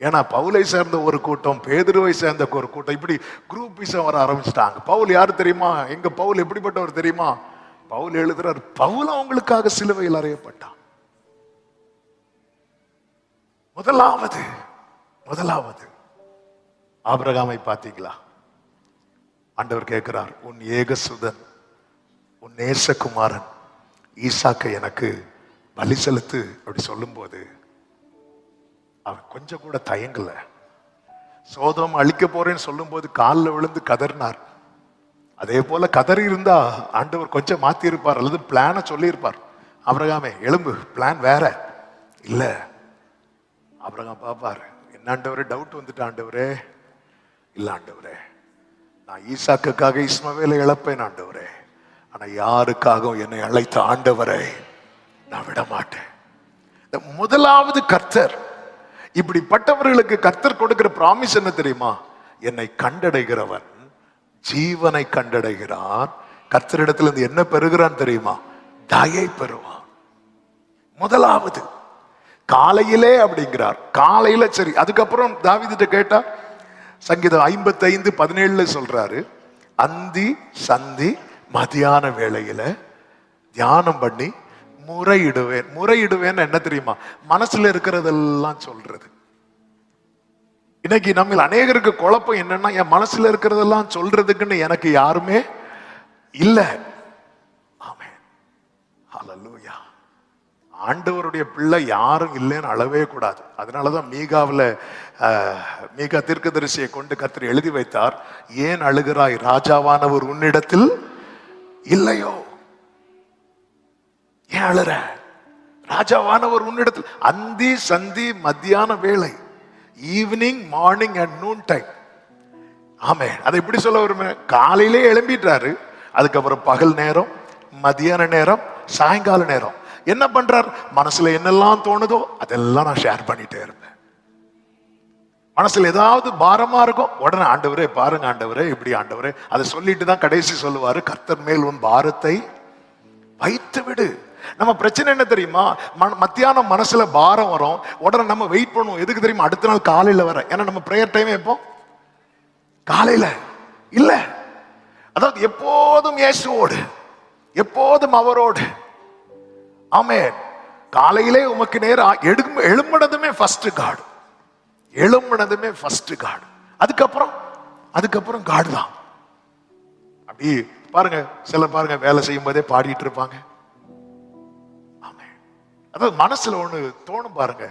ஏன்னா பவுலை சேர்ந்த ஒரு கூட்டம், பேதுருவை சேர்ந்த ஒரு கூட்டம், இப்படி குரூப்பிசம் வர ஆரம்பிச்சிட்டாங்க. பவுல் யாரு தெரியுமா? எங்க பவுல் எப்படிப்பட்டவர் தெரியுமா? பவுல் எழுதுறார், பவுல் அவங்களுக்காக சிலுவையில் அறையப்பட்டான். முதலாவது ஆபிரகாமை பார்த்தீங்களா? ஆண்டவர் கேட்கிறார், உன் ஏகசுதன் உன் நேசகுமாரன் ஈசாக்கை எனக்கு பலி செலுத்து அப்படி சொல்லும் போது அவன் கொஞ்சம் கூட தயங்கல. சோதோம் அழிக்க போறேன்னு சொல்லும் போது காலில் விழுந்து கதறினார். அதே போல கதறி இருந்தா ஆண்டவர் கொஞ்சம் மாத்தி இருப்பார், அல்லது பிளான சொல்லி இருப்பார். ஆபிரகாமே எழும்பு, பிளான் வேற இல்ல. ஆபிரகாம் பாப்பாரு, என்ன ஆண்டவரே டவுட் வந்துட்டு, ஆண்டவரே இல்ல ஆண்டவரே, நான் ஈசாக்குக்காக இஸ்மவேலை இழப்பேன் ஆண்டவரே, ஆனா யாருக்காகவும் என்னை அழைத்த ஆண்டவரை நான் விட மாட்டேன். முதலாவது கர்த்தர். இப்படிப்பட்டவர்களுக்கு கர்த்தர் கொடுக்கிற பிராமிஸ் என்ன தெரியுமா? என்னை கண்டடைகிறவன் ஜீவனை கண்டடைகிறான். கர்த்தரிடத்துல இருந்து என்ன பெறுகிறான் தெரியுமா? தயை பெறுவான். முதலாவது காலையிலே அப்படிங்கிறார். காலையில சரி. அதுக்கப்புறம் தாவீதுட்ட கேட்டா சங்கீதம் 55:17 சொல்றாரு, அந்தி சந்தி மதியான வேளையில தியானம் பண்ணி முறையிடுவேன். முறையிடுவேன்னு என்ன தெரியுமா? மனசுல இருக்கிறதெல்லாம் சொல்றது. இன்னைக்கு நம்ம அநேகருக்கு குழப்பம் என்னன்னா, என் மனசுல இருக்கிறதெல்லாம் சொல்றதுக்குன்னு எனக்கு யாருமே இல்ல. ஆமென், ஹல்லேலூயா. ஆண்டவருடைய பிள்ளை யாரும் இல்லைன்னு அழவே கூடாது. அதனாலதான் மீகா தீர்க்கதரிசியை கொண்டு கர்த்தர் எழுதி வைத்தார், ஏன் அழுகிறாய், ராஜாவானவர் உன்னிடத்தில் இல்லையோ? ஏன் அழுற? ராஜாவானவர் உன்னிடத்தில். அந்தி சந்தி மத்தியான வேளை, evening morning and noon time. ஆமே, அதை எப்படி சொல்ல வருமே? காலையிலே எழும்பிட்டாரு, அதுக்கப்புறம் பகல் நேரம், மதியான நேரம், சாயங்கால நேரம் என்ன பண்றார்? மனசுல என்னெல்லாம் தோணுதோ அதெல்லாம் நான் ஷேர் பண்ணிட்டே இருப்பேன். மனசுல ஏதாவது பாரமா இருக்கும், உடனே ஆண்டவரே பாருங்க, ஆண்டவரே இப்படி, ஆண்டவரே அதை சொல்லிட்டு தான் கடைசி சொல்லுவாரு, கர்த்தர் மேல் உன் பாரத்தை வைத்து விடு. நம்ம பிரச்சனை என்ன தெரியுமா? மத்தியானம் மனசுல பாரம் வரும், உடனே நம்ம வெயிட் பண்ணுவோம். எதுக்கு தெரியுமா? அடுத்த நாள் காலையில வர. ஏன்னா நம்ம பிரேயர் டைம் எப்போ? காலையில இல்ல. அதாவது எப்போதும் இயேசுவோடு, எப்போதும் அவரோடு. ஆமென். காலையிலே உமக்கு நேரம் எழும்பினதுமே ஃபர்ஸ்ட் காட், எழும்பினதுமே ஃபர்ஸ்ட் காட். அதுக்கப்புறம் காட் தான். அப்படி பாருங்க, சில பாருங்க வேலை செய்யும் போதே பாடிட்டு இருப்பாங்க. அதாவது மனசுல ஒண்ணு தோணும் பாருங்க,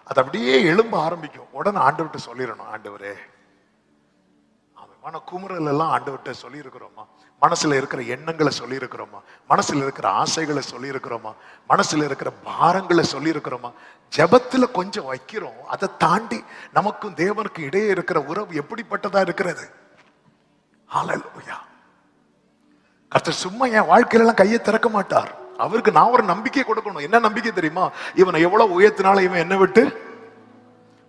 அது அப்படியே எழும்ப ஆரம்பிக்கும். உடனே ஆண்டவர்கிட்ட சொல்லிடணும், ஆண்டவரே. மன குமுறல் எல்லாம் ஆண்டவர்கிட்ட சொல்லி இருக்கிறோமா? மனசுல இருக்கிற எண்ணங்களை சொல்லி இருக்கிறோமா? மனசுல இருக்கிற ஆசைகளை சொல்லி இருக்கிறோமா? மனசுல இருக்கிற பாரங்களை சொல்லி இருக்கிறோமா? ஜெபத்துல கொஞ்சம் வைக்கிறோம். அதை தாண்டி நமக்கும் தேவனுக்கும் இடையே இருக்கிற உறவு எப்படிப்பட்டதா இருக்கிறது? ஹல்லேலூயா. கர்த்தர் சும்மா என் வாழ்க்கையில எல்லாம் கையை திறக்க மாட்டார். அவருக்கு நான் ஒரு நம்பிக்கை கொடுக்கணும். என்ன நம்பிக்கை தெரியுமா? இவனை எவ்வளவு உயர்த்தினாலும் இவன் என்ன விட்டு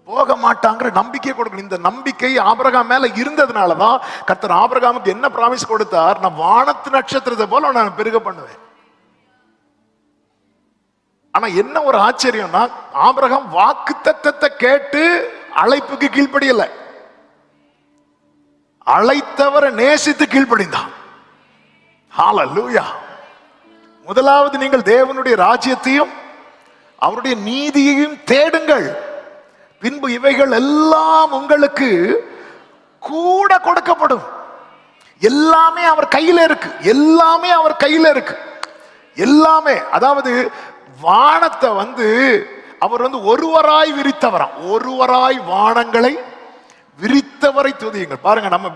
போக மாட்டாங்கிற நம்பிக்கை கொடுக்கணும். இந்த நம்பிக்கை ஆபிரகாம் மேல இருந்ததுனாலதான் கர்த்தர் ஆபிரகாமுக்கு என்ன பிராமிஸ் கொடுத்தார்? நான் வானத்து நட்சத்திரத்தை போல நான் பெருக பண்ணுவேன். ஆனா என்ன ஒரு ஆச்சரியம்னா, ஆபிரகாம் வாக்கு தத்தத்தை கேட்டு அழைப்புக்கு கீழ்ப்படியல, அழைத்தவரை நேசித்து கீழ்ப்படிந்தான். ஹல்லேலூயா. முதலாவது நீங்கள் தேவனுடைய ராஜ்யத்தையும் அவருடைய நீதியையும் தேடுங்கள், பின்பு இவைகள் எல்லாம் உங்களுக்கு கூட கொடுக்கப்படும். எல்லாமே அவர் கையில இருக்கு, எல்லாமே அவர் கையில இருக்கு, எல்லாமே. அதாவது வானத்தை அவர் ஒருவராய் விரித்தவராம், ஒருவராய் வானங்களை விரித்தவரை துதியுங்கள். பாருங்க, நம்ம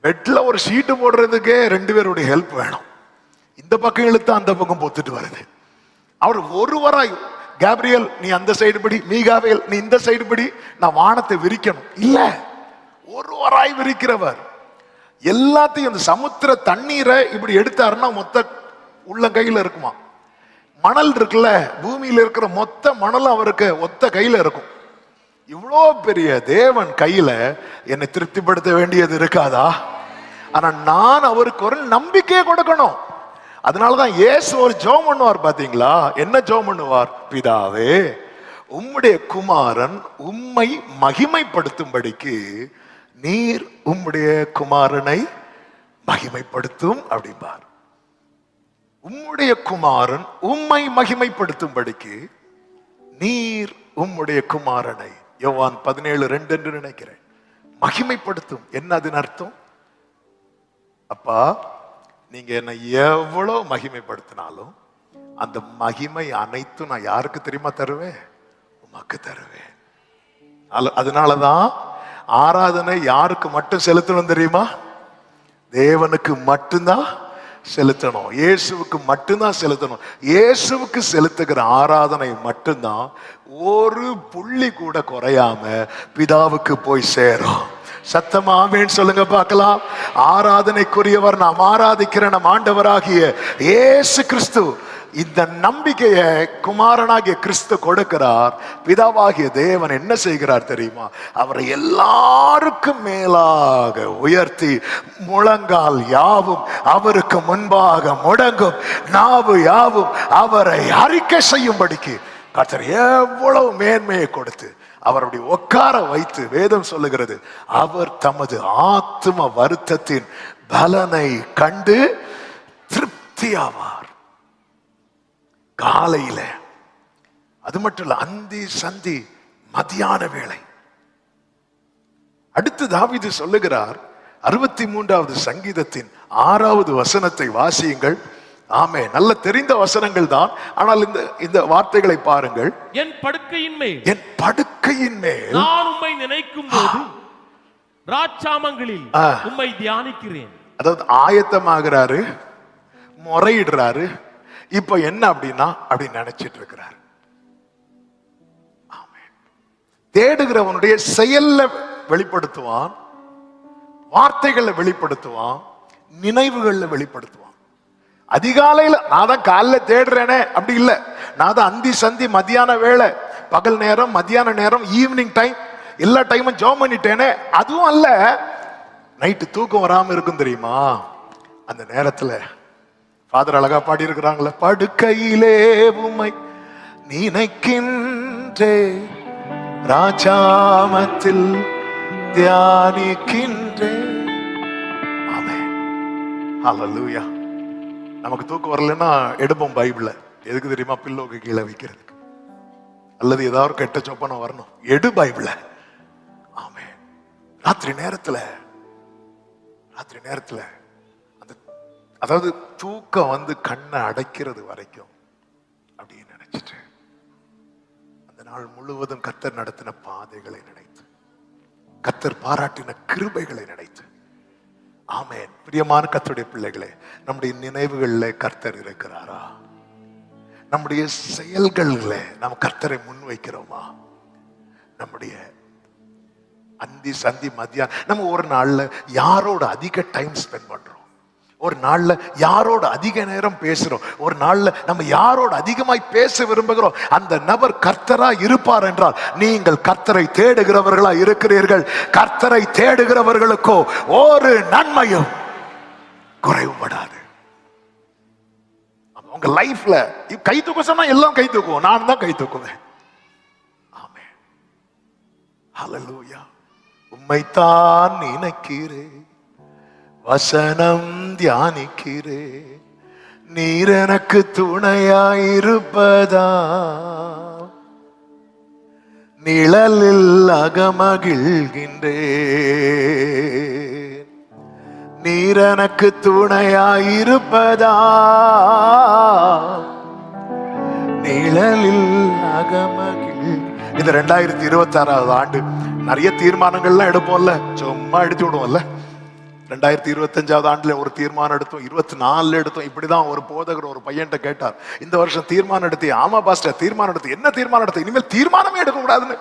பெட்ல ஒரு ஷீட்டு போடுறதுக்கே 2 பேருடைய ஹெல்ப் வேணும். இந்த பக்கம் இழுத்து அந்த பக்கம் பொத்துட்டு வருது. அவர் ஒருவராய், கேப்ரியல் நீ அந்த சைடு படி, மீகாவேல் நீ இந்த சைடு படி, நான் வானத்தை விரிக்கணும் இல்ல, ஒருவராய் விரிக்கிறவர். எல்லாத்தையும் அந்த சமுத்திர தண்ணீரை இப்படி எடுத்தாருன்னா மொத்த உள்ள கையில இருக்குமா. மணல் இருக்குல்ல, பூமியில இருக்கிற மொத்த மணல் அவருக்கு ஒத்த கையில இருக்கும். இவ்வளோ பெரிய தேவன் கையில என்னை திருப்திப்படுத்த வேண்டியது இருக்காதா? ஆனா நான் அவருக்கு ஒரு நம்பிக்கையை கொடுக்கணும். அதனாலதான் இயேசு ஒரு ஜெபம் பண்ணுவார் பாத்தீங்களா? என்ன ஜெபம் பண்ணுவார்? பிதாவே, உம்முடைய குமாரன் உம்மை மகிமைப்படுத்தும்படிக்கு நீர் உம்முடைய குமாரனை மகிமைப்படுத்தும் அப்படிம்பார். உம்முடைய குமாரன் உம்மை மகிமைப்படுத்தும்படிக்கு நீர் உம்முடைய குமாரனை, யோவான் 17:2 என்று நினைக்கிறேன், மகிமைப்படுத்தும். என்ன அதன் அர்த்தம்? அப்பா, நீங்க என்ன எவ்வளவு மகிமைப்படுத்தினாலும் அந்த மகிமை அனைத்தும் நான் யாருக்கு தெரியுமா தருவேன்? உமக்கு தருவேன். அதனாலதான் ஆராதனை யாருக்கு மட்டும் செலுத்தணும் தெரியுமா? தேவனுக்கு மட்டும்தான் செலுத்தணும், இயேசுவுக்கு மட்டும்தான் செலுத்தணும். இயேசுவுக்கு செலுத்துகிற ஆராதனை மட்டும்தான் ஒரு புள்ளி கூட குறையாம பிதாவுக்கு போய் சேரும். சத்தமா ஆமென் சொல்லுங்க பார்க்கலாம். ஆராதனைக்குரியவர் நாம் ஆராதிக்கிற நம் ஆண்டவராகிய இயேசு கிறிஸ்து இந்த நம்பிக்கையை குமாரனாகிய கிறிஸ்து கொடுக்கிறார். பிதாவாகிய தேவன் என்ன செய்கிறார் தெரியுமா? அவரை எல்லாருக்கும் மேலாக உயர்த்தி முழங்கால் யாவும் அவருக்கு முன்பாக முடங்கும், நாவு யாவும் அவரை அறிக்கை செய்யும்படிக்கு கர்த்தர் எவ்வளவு மேன்மையை கொடுத்து அவருடைய உட்கார வைத்து, வேதம் சொல்லுகிறது, அவர் தமது ஆத்தும வருத்தத்தின் பலனை கண்டு திருப்தியாவார். காலையில, அது மட்டும் இல்ல, அந்தி சந்தி மத்தியான வேளை. அடுத்து தாவீது சொல்லுகிறார், 63வது சங்கீதத்தின் 6வது வசனத்தை வாசியுங்கள். ஆமே, நல்ல தெரிந்த வசனங்கள் தான், ஆனால் இந்த வார்த்தைகளை பாருங்கள். என் படுக்கையின் மேல் நான் உம்மை நினைக்கும் போது ராச்சாமங்களில் உம்மை தியானிக்கிறேன். அதாவது ஆயத்தமாகிறாரு, முறையிடுறாரு. இப்ப என்ன அப்படின்னா அப்படி நினைச்சிட்டு இருக்கிறார். தேடுகிறவனுடைய செயல்ல வெளிப்படுத்துவான், வார்த்தைகள்ல வெளிப்படுத்துவான், நினைவுகள்ல வெளிப்படுத்துவான். அதிகாலையில நான் தான் காலைல தேடுறேனே அப்படி இல்லை, நான் தான் அந்தி சந்தி மத்தியான வேளை, பகல் நேரம், மத்தியான நேரம், ஈவினிங் டைம், எல்லா டைமும் ஜெபம் பண்ணிட்டேனே அதுவும் அல்ல. நைட்டு தூக்கம் வராம இருக்கும் தெரியுமா? அந்த நேரத்துல ஃபாதர் அழகா பாடி இருக்கிறாங்களே, படுக்கையிலே உம்மை நினைக்கின்றே, ராஜாமத்தில் தியானிக்கின்றே. ஆமென், ஹல்லேலூயா. நமக்கு தூக்கம் வரலன்னா எடுப்போம் பைபிள. எதுக்கு தெரியுமா? பில்லோக்கு கீழே வைக்கிறதுக்கு, அல்லது ஏதாவது கெட்ட சொப்பனை வரணும், எடு பைபிள. ஆமென். ராத்திரி நேரத்துல அந்த, அதாவது தூக்கம் கண்ணை அடைக்கிறது வரைக்கும் அப்படின்னு நினைச்சிட்டு அந்த நாள் முழுவதும் கர்த்தர் நடத்தின பாதைகளை நினைத்து, கர்த்தர் பாராட்டின கிருபைகளை நினைத்து. ஆமென். பிரியமான கர்த்தருடைய பிள்ளைகளே, நம்முடைய நினைவுகள்ல கர்த்தர் இருக்கிறாரா? நம்முடைய செயல்கள்ல நாம் கர்த்தரை முன்வைக்கிறோமா? நம்முடைய அந்தி சந்தி மத்தியானம், நம்ம ஒரு நாள்ல யாரோட அதிக டைம் ஸ்பெண்ட் பண்றோம், ஒரு நாள்ல யாரோட அதிக நேரம் பேசுறோம், ஒரு நாள்ல நம்ம யாரோட அதிகமாய் பேச விரும்புகிறோம், அந்த நபர் கர்த்தரா இருப்பார் என்றால் நீங்கள் கர்த்தரை தேடுகிறவர்களா இருக்கிறீர்கள். கர்த்தரை தேடுகிறவர்களுக்கோ ஒரு நன்மையும் குறைவுபடாது. உங்க லைஃப்ல கை தூக்க சொன்னா எல்லாம் கை தூக்குவோம். நான் தான் கை தூக்குவேன். ஆமென். ஹல்லேலூயா. உம்மைத்தான் நினைக்கிறேன், வசனம் தியானிக்கிறேன், நீர் எனக்கு துணையாயிருப்பதா, நிழலில் அகமகிழ்கின்றேன், நீர் எனக்கு துணையாயிருப்பதா, நிழலில் அகமகிழ். இந்த 2026 ஆண்டு நிறைய தீர்மானங்கள்லாம் எடுப்போம்ல, சும்மா எடுத்து விடுவோம்ல. 2025 ஆண்டுல ஒரு தீர்மானம் எடுத்தோம், 24 எடுத்தோம். இப்படிதான் ஒரு போதகர் ஒரு பையன்கிட்ட கேட்டார், இந்த வருஷம் தீர்மானம் எடுத்து. ஆமா பாஸ்டர் தீர்மானம் எடுத்து. என்ன தீர்மானம் எடுத்து? இனிமேல் தீர்மானமே எடுக்க கூடாதுன்னு.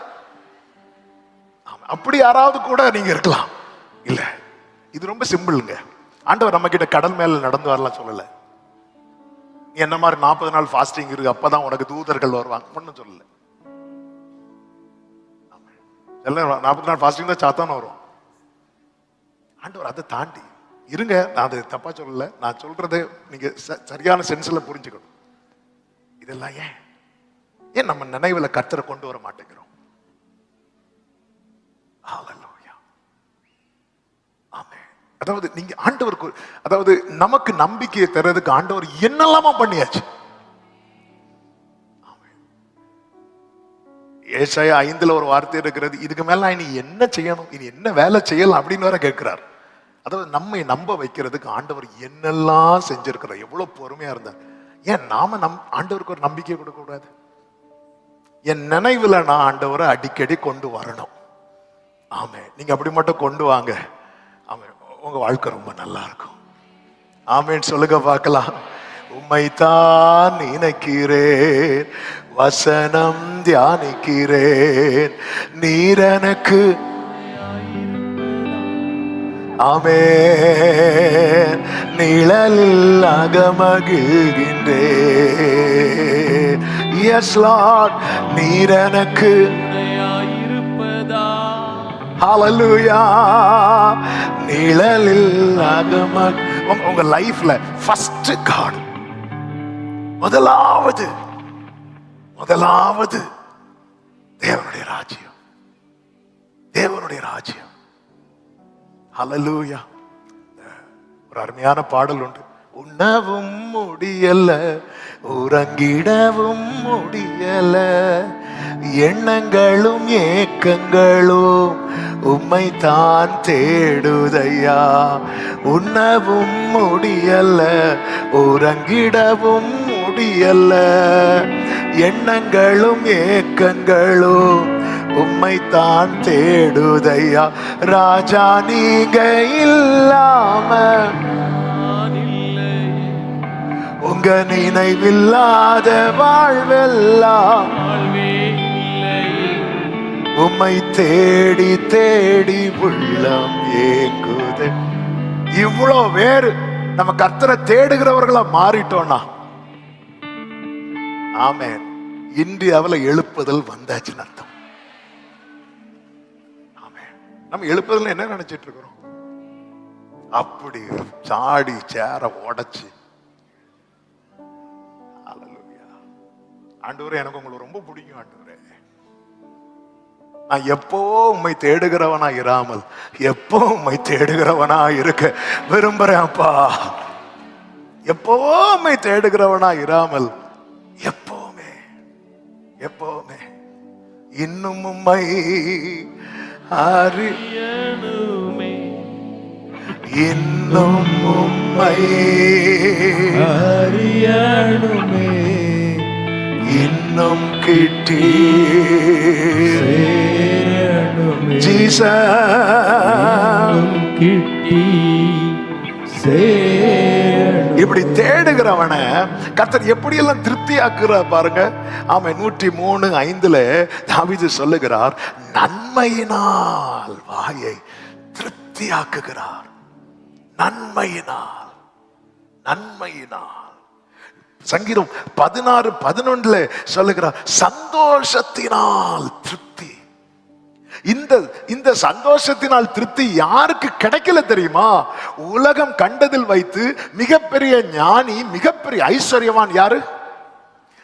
அப்படி யாராவது கூட நீங்க இருக்கலாம். இல்ல, இது ரொம்ப சிம்பிளுங்க. ஆண்டவர் நம்ம கிட்ட கடல் மேல நடந்து வரலாம் சொல்லல. நீ என்ன மாதிரி 40 நாள் ஃபாஸ்டிங் இருக்கு, அப்பதான் உனக்கு தூதர்கள் வருவாங்க ஒன்னும் சொல்லல. 40 நாள் ஃபாஸ்டிங் தான் சாத்தான் வரும். ஆண்டவர் அதை தாண்டி இருங்க. நான் அதை தப்பா சொல்லல, நான் சொல்றதை நீங்க சரியான சென்ஸ்ல புரிஞ்சுக்கணும். இதெல்லாம் ஏன் நம்ம நினைவுல கர்த்தரை கொண்டு வர மாட்டேங்கிறோம்? ஹல்லேலூயா. ஆமென். அதாவது நீங்க ஆண்டவருக்கு, அதாவது நமக்கு நம்பிக்கையை தர்றதுக்கு ஆண்டவர் என்னெல்லாமா பண்ணியாச்சு. ஏசாயா 5 ஒரு வார்த்தை இருக்கிறது, இதுக்கு மேல இனி என்ன செய்யணும், இனி என்ன வேலை செய்யலாம் அப்படின்னு வேற கேட்கிறார். அதாவது நம்மை நம்ப வைக்கிறதுக்கு ஆண்டவர் என்னெல்லாம் செஞ்சிருக்கிறார், எவ்வளவு பொறுமையா இருந்தார். ஏன் நாம ஆண்டவருக்கு ஒரு நம்பிக்கை கொடுக்க கூடாது? என் நினைவுல நான் ஆண்டவரை அடிக்கடி கொண்டு வரணும். ஆமே, நீங்க அப்படி மட்டும் கொண்டு வாங்க. ஆமே, உங்க வாழ்க்கை ரொம்ப நல்லா இருக்கும். ஆமேன்னு சொல்லுங்க பார்க்கலாம். உம்மைத்தான் நினைக்கிறேன், வசனம் தியானிக்கிறேன், நீர் எனக்கு. ஆமென். நிழலில் அகமகிழ்கின்றேன். எஸ் லார்ட், நீர் எனக்கு. ஹல்லேலூயா. நிழலில் உங்க லைஃப்ல ஃபர்ஸ்ட் காட், முதலாவது தேவனுடைய ராஜ்யம், தேவனுடைய ராஜ்யம். ஹல்லேலூயா. ஒரு அருமையான பாடல் உண்டு. உண்ணவும் முடியல, உறங்கிடவும் முடியல, எண்ணங்களும் ஏக்கங்களும் உம்மை தான் தேடுதையா. உண்ணவும் முடியல, உறங்கிடவும் முடியல, எண்ணங்களும் ஏக்கங்களும் உம்மை தான் தேடுதையா. ராஜா நீங்க இல்லாம உங்க நினைவில்லாத வாழ்வெல்லாம் உம்மை தேடி தேடி உள்ளம் ஏங்குது. இவ்வளவு பேரு நம்ம கர்த்தரை தேடுகிறவர்களா மாறிட்டோம்னா, ஆமென், இந்தியாவில் எழுப்புதல் வந்தாச்சுன்னு அர்த்தம். ஆமென். நம்ம எழுப்புதல் என்ன நினைச்சிட்டு இருக்கிறோம்? அப்படி சாடி சேர உடைச்சு. ஆண்டவரே, எனக்கு உங்களை ரொம்ப பிடிக்கும் ஆண்டவரே. நான் எப்போ உம்மை தேடுகிறவனா இராமல் எப்போ உம்மை தேடுகிறவனா இருக்க விரும்புறேன் அப்பா. எப்போ உம்மை தேடுகிறவனா இராமல் எப்பவுமே எப்பவுமே இன்னும் உம்மை அறியணுமே, இன்னும் உம்மை அறியணுமே, இன்னும் கிட்டி சேரணுமே, ஜீசஸ் கிட்டி சேரணுமே. இப்படி தேடுகிறவன கர்த்தர் எப்படியெல்லாம் திருப்தி ஆக்குறார் பாருங்க. ஆமா, 103:5 தாவீது சொல்லுகிறார், நன்மையினால் வாயை திருப்தி ஆக்குகிறார். நன்மையினால், நன்மையினால். சங்கீதம் 16:11 சொல்லுகிறார், சந்தோஷத்தினால் திருப்தி. இந்த இந்த சந்தோஷத்தினால் திருப்தி யாருக்கு கிடைக்கல தெரியுமா? உலகம் கண்டதில் வைத்து மிகப்பெரிய ஞானி, மிகப்பெரிய ஐஸ்வர்யவான் யாரு?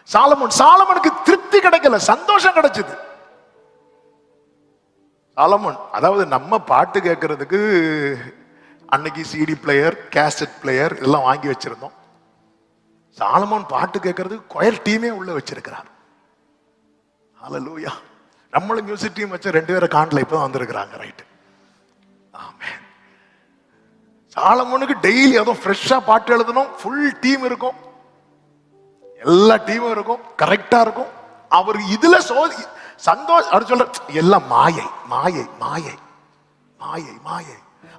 சாலமோன். சாலமோனுக்கு திருப்தி கிடைக்கல, சந்தோஷம் கிடைச்சது. சாலமோன், அதாவது நம்ம பாட்டு கேட்கறதுக்கு அன்னைக்கு சிடி பிளேயர், கேசட் பிளேயர் எல்லாம் வாங்கி வச்சிருந்தோம். சாலமோன் பாட்டு கேட்கறதுக்கு கொயர் டீமே உள்ள வச்சிருக்கிறார். ஹல்லேலூயா. நம்மளும் மியூசிக் டீம் வச்ச 2 பேரை காணல, இப்பதான் வந்திருக்கிறாங்க. ரைட். ஆமென். சாலமோனுக்கு டெய்லி அதுவும் ஃப்ரெஷ்ஷா பாட்டு எழுதணும். ஃபுல் டீம் இருக்கும், எல்லா டீமும் இருக்கும், கரெக்டா இருக்கும். அவர் இதுல சந்தோஷம். அவர் சொல்ற எல்லாம் மாயை மாயை மாயை மாயை மாயை.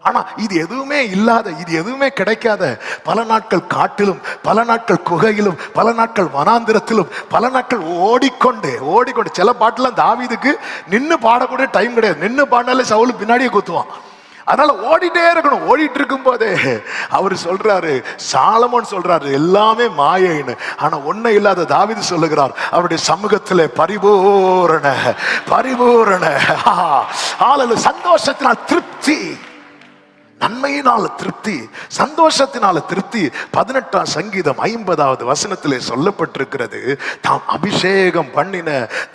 ஆனா இது எதுவுமே இல்லாத, இது எதுவுமே கிடைக்காத, பல நாட்கள் காட்டிலும், பல நாட்கள் குகையிலும், பல நாட்கள் வனாந்திரத்திலும், பல நாட்கள் ஓடிக்கொண்டு ஓடிக்கொண்டு. சில பாட்டுலாம் தாவீதுக்கு நின்னு பாடக்கூடிய டைம் கிடையாது. நின்னு பாடினாலே சவுல் பின்னாடியே குத்துவான். அதனால ஓடிட்டே இருக்கணும். ஓடிட்டு இருக்கும் போதே அவர் சொல்றாரு, சாலமோன் சொல்றாரு எல்லாமே மாயைன்னு. ஆனா ஒண்ணு இல்லாத தாவீது சொல்லுகிறார், அவருடைய சமூகத்திலே பரிபூரண பரிபூரண சந்தோஷத்தினால் திருப்தி, நன்மையினால திருப்தி, சந்தோஷத்தினால திருப்தி. 18ஆம் சங்கீதம் 50வது வசனத்திலே சொல்லப்பட்டிருக்கிறது, தாம் அபிஷேகம் பண்ணின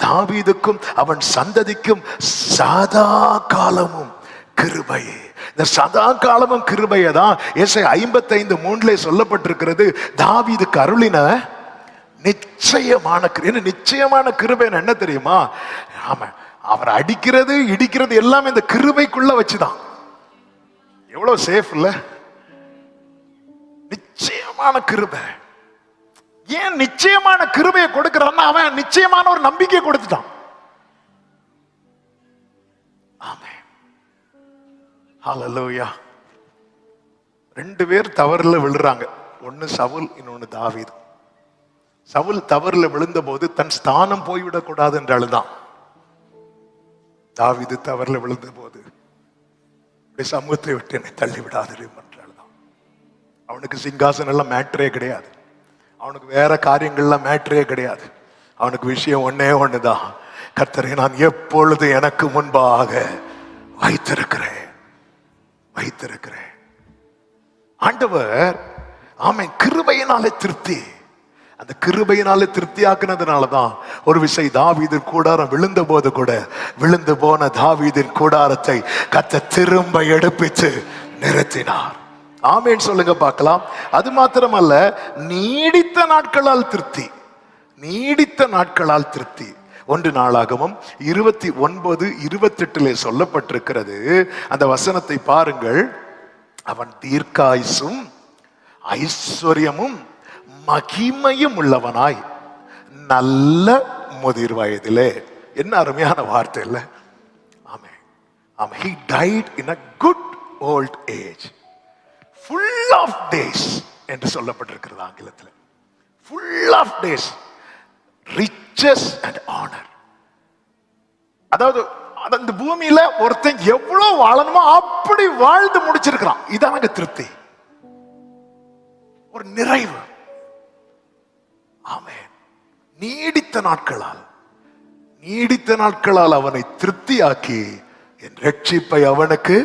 தாவீதுக்கும் அவன் சந்ததிக்கும் சதா காலமும் கிருபை. இந்த சதா காலமும் கிருபையை தான் ஏசாயா 55:3 சொல்லப்பட்டிருக்கிறது. தாவீதுக்கு அருளின நிச்சயமான நிச்சயமான கிருபை என்ன தெரியுமா? ஆமா, அவர் அடிக்கிறது இடிக்கிறது எல்லாமே இந்த கிருபைக்குள்ள வச்சுதான். எவ்வளவு சேஃப் இல்ல? நிச்சயமான கிருபை. ஏன் நிச்சயமான கிருபையை கொடுக்கிறான்னா, அவன் நிச்சயமான ஒரு நம்பிக்கையை கொடுத்துட்டான். ஆமென். ஹல்லேலூயா. 2 பேர் தவறுல விழுறாங்க. ஒன்னு சவுல், இன்னொன்னு தாவீது. சவுல் தவறுல விழுந்த போது தன் ஸ்தானம் போய்விடக் கூடாது என்று அழுதான். தாவீது தவறுல விழுந்த போது சமூகத்தை விட்டு என்னை தள்ளி விடாது. அவனுக்கு சிங்காசனம் எல்லாம் மேட்டரே கிடையாது. அவனுக்கு வேற காரியங்கள்லாம் மேட்டரே கிடையாது. அவனுக்கு விஷயம் ஒன்னே ஒண்ணுதான், கர்த்தரை நான் எப்பொழுது எனக்கு முன்பாக வைத்திருக்கிறேன் வைத்திருக்கிறேன். ஆண்டவர் ஆமென் கிருபையினாலே திருப்தி. அந்த கிருபையினாலே திருப்தி ஆக்குனதுனாலதான் ஒரு விசை தாவீதின் கூடாரம் விழுந்த போது கூட விழுந்து போன தாவீதின் கூடாரத்தை கர்த்தர் திரும்ப எடுப்பிச்சு நிறுத்தினார். ஆமென் சொல்லுங்க பார்க்கலாம். அது மாத்திரமல்ல, நீடித்த நாட்களால் திருப்தி. நீடித்த நாட்களால் திருப்தி. 1 நாளாகமம் 29:28 சொல்லப்பட்டிருக்கிறது. அந்த வசனத்தை பாருங்கள். அவன் தீர்க்காயுசும் ஐஸ்வர்யமும் மகிமையும் உள்ளவனாய் நல்ல முதிர் வயதிலே. என்ன அருமையான வார்த்தை இல்ல? ஆமென். ஆமென். He died in a good old age, full of days என்று சொல்லப்பட்டிருக்கிறது ஆங்கிலத்தில். full of days, riches and honor. அதாவது அந்த பூமியில ஒருத்தன் எவ்வளவு வாழணுமோ அப்படி வாழ்ந்து முடிச்சிருக்கிறான். இதாங்க திருப்தி, ஒரு நிறைவு. ஆமென். நீடித்த நாட்களால் அவனை திருப்தியாக்கி என் ரட்சிப்பை அவனுக்கு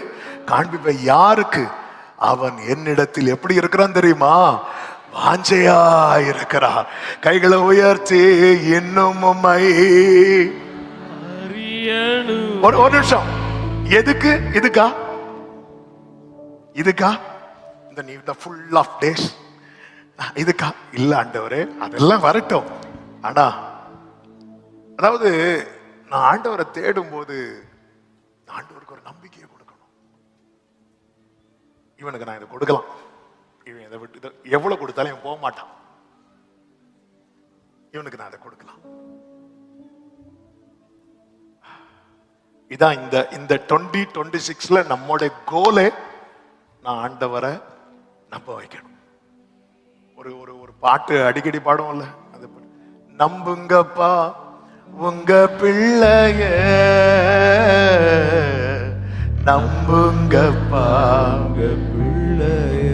காண்பிப்பை. யாருக்கு? அவன் என்னிடத்தில் எப்படி இருக்கிறான் தெரியுமா? வாஞ்சையா இருக்கிறார். கைகளை உயர்த்தி இன்னும் உம்மை. ஒரு நிமிஷம். எதுக்கு? இதுக்கா இந்த ஃபுல் ஆஃப் டேஸ் இதுக்கா? இல்ல ஆண்டவரே, அதெல்லாம் வரட்டும். ஆனா அதாவது நான் ஆண்டவரை தேடும் போது ஆண்டவருக்கு ஒரு நம்பிக்கையை கொடுக்கணும். இவனுக்கு நான் இதை கொடுக்கலாம், இவன் இதை விட்டு எவ்வளவு கொடுத்தாலும் இவன் போக மாட்டான். இவனுக்கு நான் இதை கொடுக்கலாம். இதான் இந்த 2026 நம்முடைய கோலே, நான் ஆண்டவரை நம்ப வைக்கணும். ஒரு பாட்டு அடிக்கடி பாடுவோம்ல, அது நம்புங்கப்பா உங்க பிள்ளைய, நம்புங்கப்பா உங்க பிள்ளைய.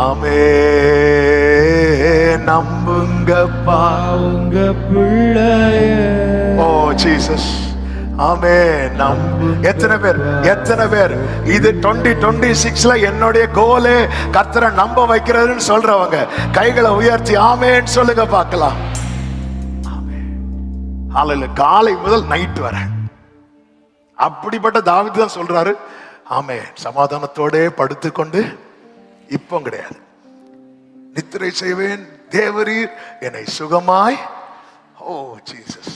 ஆமே, நம்புங்கப்பா உங்க பிள்ளைய. ஓ ஜீசஸ், ஆமென். எத்தனை பேர் இது 2026ல என்னுடைய கோலே கர்த்தரை நம்ப வைக்கிறதுன்னு சொல்றவங்க கைகளை உயர்த்தி ஆமென் சொல்லுங்க பார்க்கலாம். ஆமென். காலை முதல் நைட் வர அப்படிப்பட்ட தாவீது தான் சொல்றாரு, ஆமென், சமாதானத்தோட படுத்துக்கொண்டு இப்போ கிடையாது, நித்திரை செய்வேன், தேவரீர் என்னை சுகமாய். ஓ ஜீசஸ்,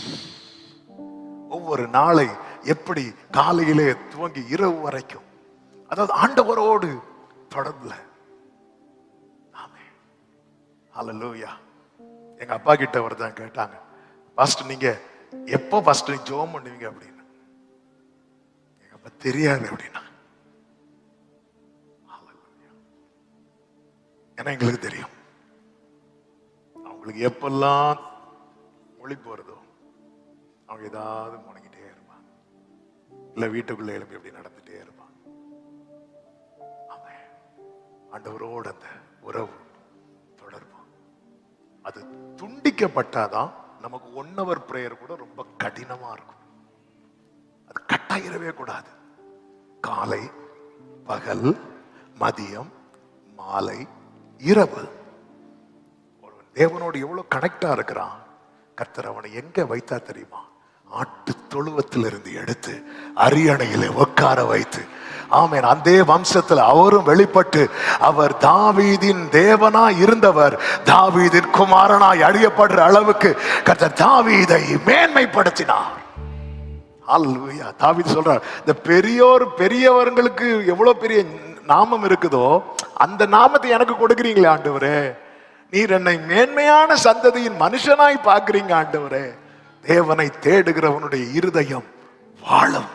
ஒவ்வொரு நாளை எப்படி காலையிலே துவங்கி இரவு வரைக்கும், அதாவது ஆண்டவரோடு தொடர்புல. ஆமென். ஹல்லேலூயா. எங்க அப்பா கிட்ட ஒருத்தன் கேட்டாங்க, பாஸ்டர் நீங்க எப்போ பாஸ்டர் ஜெபம் பண்ணுவீங்க அப்படின்னு. எங்க அப்பா தெரியாது அப்படின்னா. ஏன்னா எங்களுக்கு தெரியும் அவங்களுக்கு எப்பெல்லாம் மொழி போறதோ அவங்க ஏதாவது முடங்கிட்டே இருப்பாங்க, இல்ல வீட்டுக்குள்ள எழுப்பி எப்படி நடந்துட்டே இருப்பாங்க. ஆண்டவரோட அந்த உறவு தொடர்பு அது துண்டிக்கப்பட்டாதான் நமக்கு 1 hour பிரேயர் கூட ரொம்ப கடினமா இருக்கும். அது கட்டாயிரவே கூடாது. காலை, பகல், மதியம், மாலை, இரவு ஒருவன் தேவனோடு எவ்வளவு கனெக்டா இருக்கிறான். கர்த்தர் அவனை எங்க வைத்தா தெரியுமா? ஆட்டு தொழுவத்திலிருந்து எடுத்து அரியணையில உட்கார வைத்து, ஆமென், அந்த வம்சத்தில் அவரும் வெளிப்பட்டு அவர் தாவீதின் தேவனா இருந்தவர் தாவீதின் குமாரனாய் அறியப்படுற அளவுக்கு கர்த்தர் தாவீதை மேன்மைப்படுத்தினார். ஹல்லேலூயா. தாவீது சொல்றார், இந்த பெரியவர்களுக்கு எவ்வளவு பெரிய நாமம் இருக்குதோ அந்த நாமத்தை எனக்கு கொடுக்கிறீங்களே ஆண்டவரே, நீர் என்னை மேன்மையான சந்ததியின் மனுஷனாய் பார்க்கிறீங்க ஆண்டவரே. தேவனை தேடுகிறவனுடைய இருதயம் வாழும்.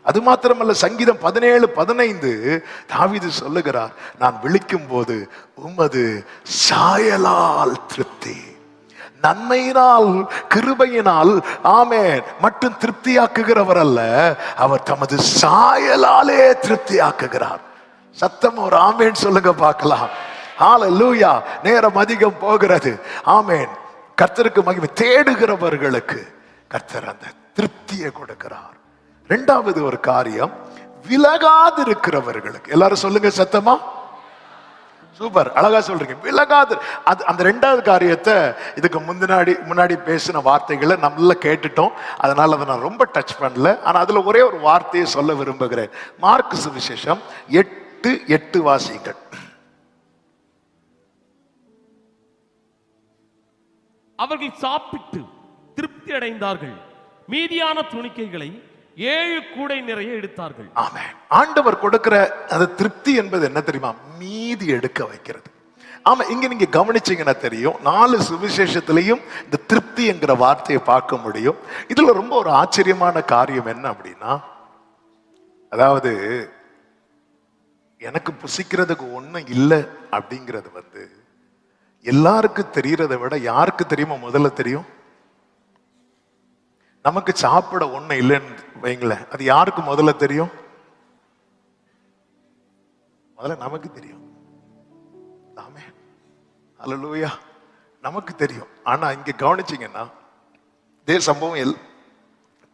அது மாத்திரமல்ல, சங்கீதம் 17:15 தாவீது சொல்லுகிறார், நான் விழிக்கும் போது உமது சாயலால் திருப்தி, நன்மையினால் கிருபையினால் ஆமென் மட்டும் திருப்தியாக்குகிறவர் அல்ல, அவர் தமது சாயலாலே திருப்தியாக்குகிறார். சத்தம் ஒரு ஆமென் சொல்லுங்க பார்க்கலாம். ஹல்லேலூயா. நேரம் அதிகம் போகிறது. ஆமென். கர்த்தருக்கு மகிமை. தேடுகிறவர்களுக்கு கர்த்தர் அந்த திருப்தியை கொடுக்கிறார். இரண்டாவது ஒரு காரியம், விலகாதிருக்கிறவர்களுக்கு. எல்லாரும் சொல்லுங்க சத்தமா. சூப்பர், அழகா சொல்றீங்க. விலகாது. அது அந்த இரண்டாவது காரியத்தை இதுக்கு முன்னாடி பேசின வார்த்தைகளை நம்மள கேட்டுட்டோம், அதனால அதை நான் ரொம்ப டச் பண்ணல. ஆனா அதுல ஒரே ஒரு வார்த்தையை சொல்ல விரும்புகிறேன். மார்க்கு சுவிசேஷம் 8:8 வாசிங்கள். அவர்கள் சாப்பிட்டு திருப்தி அடைந்தார்கள், மீதியான துணிக்கைகளை 7 கூடை நிறைய எடுத்தார்கள். ஆமென். ஆண்டவர் கொடுக்கிற அந்த திருப்தி என்பது என்ன தெரியுமா? மீதி எடுக்க வைக்கிறது. ஆமா, இங்க நீங்க கவனிச்சீங்கன்னா தெரியும், 4 சுவிசேஷத்திலையும் இந்த திருப்தி என்கிற வார்த்தையை பார்க்க முடியும். இதுல ரொம்ப ஒரு ஆச்சரியமான காரியம் என்ன அப்படின்னா, அதாவது எனக்கு புசிக்கிறதுக்கு ஒண்ணும் இல்லை அப்படிங்கிறது எல்லாருக்கும் தெரியறதை விட யாருக்கு தெரியுமா முதல்ல தெரியும்? நமக்கு சாப்பிட ஒண்ணு இல்லைன்னு வைங்களேன், அது யாருக்கு முதல்ல தெரியும்? முதல்ல நமக்கு தெரியும். ஆமென். ஹல்லேலூயா. நமக்கு தெரியும். ஆனா இங்க கவனிச்சீங்கன்னா இதே சம்பவம்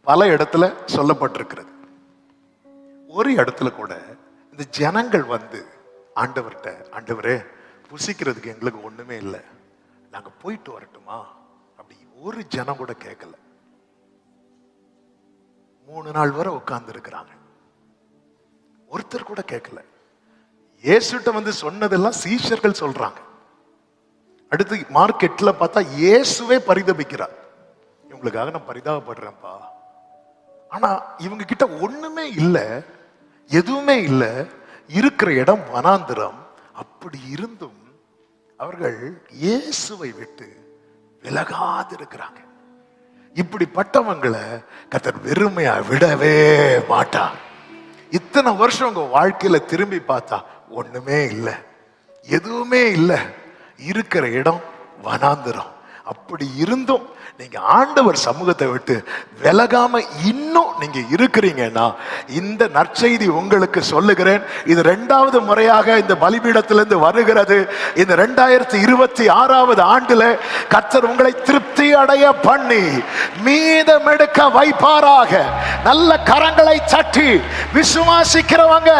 பல இடத்துல சொல்லப்பட்டிருக்கிறது. ஒரு இடத்துல கூட இந்த ஜனங்கள் ஆண்டவர்கிட்ட, ஆண்டவரே புசிக்கிறதுக்கு எங்களுக்கு ஒண்ணுமே இல்லை, நாங்க போயிட்டு வரட்டுமா அப்படி ஒரு ஜனம் கூட கேட்கல. 3 நாள் வரை உட்கார்ந்து இருக்கிறாங்க, ஒருத்தர் கூட கேட்கல. இயேசுட்ட சொன்னதெல்லாம் சீஷர்கள் சொல்றாங்க. அடுத்து மார்க் 8ல பார்த்தா இயேசுவே பரிதபிக்கிறார், இவங்களுக்காக நான் பரிதாபப்படுறேன்ப்பா. ஆனா இவங்க கிட்ட ஒண்ணுமே இல்லை, எதுவுமே இல்லை, இருக்கிற இடம் வனாந்திரம். அப்படி இருந்தும் அவர்கள் இயேசுவை விட்டு விலகாது இருக்கிறாங்க. இப்படிப்பட்டவங்களை கர்த்தர் வெறுமையா விடவே மாட்டார். இத்தனை வருஷம் உங்க வாழ்க்கையில திரும்பி பார்த்தா ஒண்ணுமே இல்லை, எதுவுமே இல்லை, இருக்கிற இடம் வனாந்திரம். அப்படி இருந்தும் நீங்க ஆண்டவர் சமூகத்தை விட்டு விலகாம இன்னும் நீங்க இருக்கிறீங்கன்னா இந்த நற்செய்தி உங்களுக்கு சொல்லுகிறேன். இது 2வது முறையாக இந்த பலிபீடத்திலிருந்து வருகிறது. இந்த 2026வது ஆண்டுல கர்த்தர் உங்களை திருப்தி அடைய பண்ணி மீதமெடுக்க வைப்பாராக. நல்ல கரங்களை தட்டி விசுவாசிக்கிறவங்க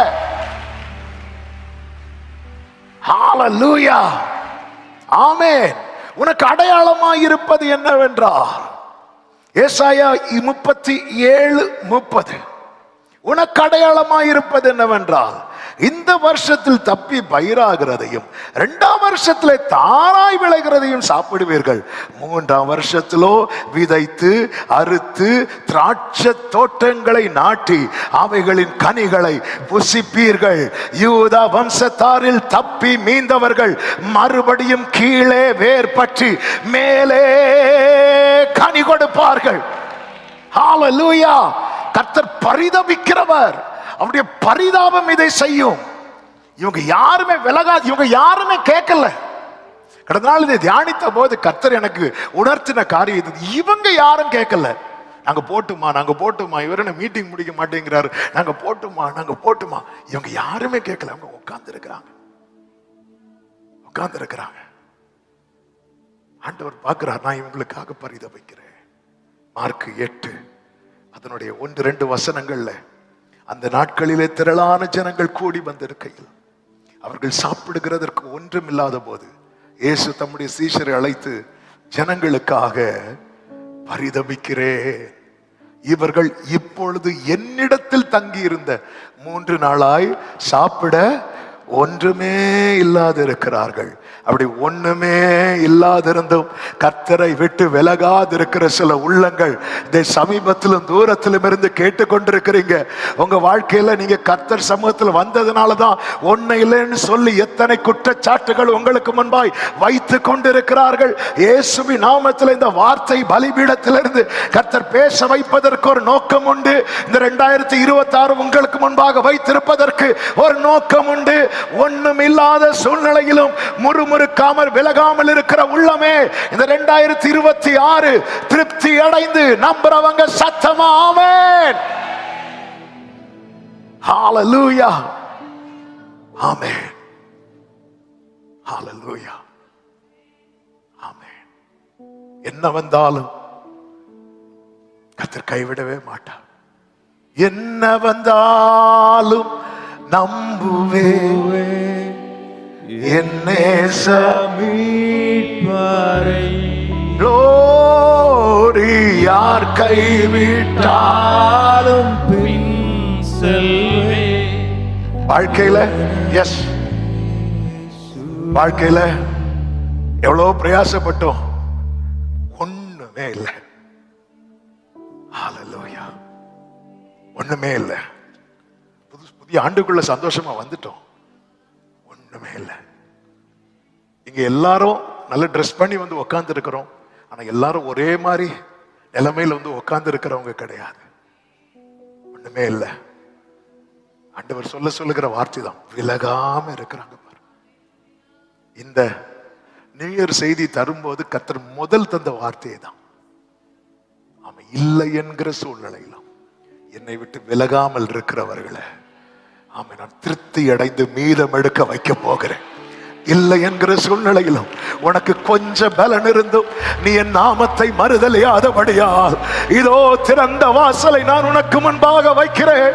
ஹalleluya ஆமென். உனக்கு அடையாளமாய் இருப்பது என்னவென்றால் ஏசாயா 37:30 உனக்கு அடையாளமாய் இருப்பது என்னவென்றால் இந்த வருஷத்தில் தப்பி பயிராகிறதையும் 2ஆம் வருஷத்திலே தாராய் விளைகிறதையும் சாப்பிடுவீர்கள். 3ஆம் வருஷத்திலோ விதைத்து அறுத்து திராட்சை தோட்டங்களை நாட்டி அவைகளின் கனிகளை புசிப்பீர்கள். யூதா வம்சத்தாரில் தப்பி மீந்தவர்கள் மறுபடியும் கீழே வேர் பற்றி மேலே கனி கொடுப்பார்கள். ஹalleluya. கர்த்தர் பரிதபிக்கிறவர். அவருடைய பரிதாபம் இதை செய்யும். இவங்க யாருமே விலகாது, இவங்க யாருமே கேட்கல. கடந்த நாள் இதை தியானித்த போது கர்த்தர் எனக்கு உணர்த்தின காரியம் இது. இவங்க யாரும் கேட்கல. நாங்க போட்டுமா இவர மீட்டிங் முடிக்க மாட்டேங்கிறாரு, நாங்க போட்டுமா. இவங்க யாருமே கேட்கல. அவங்க உட்கார்ந்து இருக்கிறாங்க. ஆண்டவர் பார்க்கிறார், நான் இவங்களுக்காக பரிதபிக்கிறேன். மார்க் 8 அதனுடைய 1-2 வசனங்கள்ல அந்த நாட்களிலே திரளான ஜனங்கள் கூடி வந்திருக்கையில் அவர்கள் சாப்பிடுகிறதற்கு ஒன்றும் இல்லாத போது இயேசு தம்முடைய சீஷரை அழைத்து ஜனங்களுக்காக பரிதபிக்கிறேன். இவர்கள் இப்பொழுது என்னிடத்தில் தங்கியிருந்த 3 நாளாய் சாப்பிட ஒன்றுமே இல்லாதிருக்கிறார்கள். அப்படி ஒண்ணுமே இல்லாதிருந்தும் கர்த்தரை விட்டு விலகாதிருக்கிற சில உள்ளங்கள் இதை சமீபத்திலும் தூரத்திலும் இருந்து கேட்டுக்கொண்டிருக்கிறீங்க. உங்க வாழ்க்கையில நீங்க கர்த்தர் சமூகத்தில் வந்ததுனாலதான் ஒண்ணு இல்லைன்னு சொல்லி எத்தனை குற்றச்சாட்டுகள் உங்களுக்கு முன்பாய் வைத்து கொண்டிருக்கிறார்கள். இயேசுவி நாமத்தில் இந்த வார்த்தை பலிபீடத்திலிருந்து கர்த்தர் பேச வைப்பதற்கு ஒரு நோக்கம் உண்டு. இந்த 2026 உங்களுக்கு முன்பாக வைத்திருப்பதற்கு ஒரு நோக்கம் உண்டு. ஒண்ணும் இல்லாத சூழ்நிலையிலும் முறுமுறுக்காமல் விலகாமல் இருக்கிற உள்ளமே இந்த 2026 திருப்தி அடைந்து நம்புறவங்க சத்தமா ஆமென். ஹalleluya ஆமென். ஹalleluya ஆமென். என்ன வந்தாலும் கர்த்தர் கைவிடவே மாட்டார். என்ன வந்தாலும் நம்புவே யார் கைவிட்டாலும் பின் செல்வே. வாழ்க்கையில வாழ்க்கையில எவ்வளவு பிரயாசப்பட்டோம், ஒண்ணுமே இல்லை. ஹalleluya ஒண்ணுமே இல்லை. புதிய ஆண்டுக்குள்ள சந்தோஷமா வந்துட்டோம், ஒண்ணுமே இல்லை. இங்க எல்லாரும் நல்ல ட்ரெஸ் பண்ணி வந்து உக்காந்து இருக்கிறோம். ஆனா எல்லாரும் ஒரே மாதிரி நிலைமையில வந்து உக்காந்து இருக்கிறவங்க கிடையாது. ஒண்ணுமே இல்லை. ஆண்டவர் சொல்லுகிற வார்த்தை தான், விலகாம இருக்கிறாங்க பாரு. இந்த நியூ இயர் செய்தி தரும்போது கர்த்தர் முதல் தந்த வார்த்தையை தான், ஆமா இல்லை என்கிற சூழ்நிலையிலும் என்னை விட்டு விலகாமல் இருக்கிறவர்களை ஆமா நான் திருப்தி அடைந்து மீதம் எடுக்க வைக்க போகிறேன். இல்லை என்கிற சூழ்நிலையிலும் உனக்கு கொஞ்சம் பலன் இருந்தும் நீ என் நாமத்தை மறுதலியாதபடியால் இதோ திறந்த வாசலை நான் உனக்கு முன்பாக வைக்கிறேன்.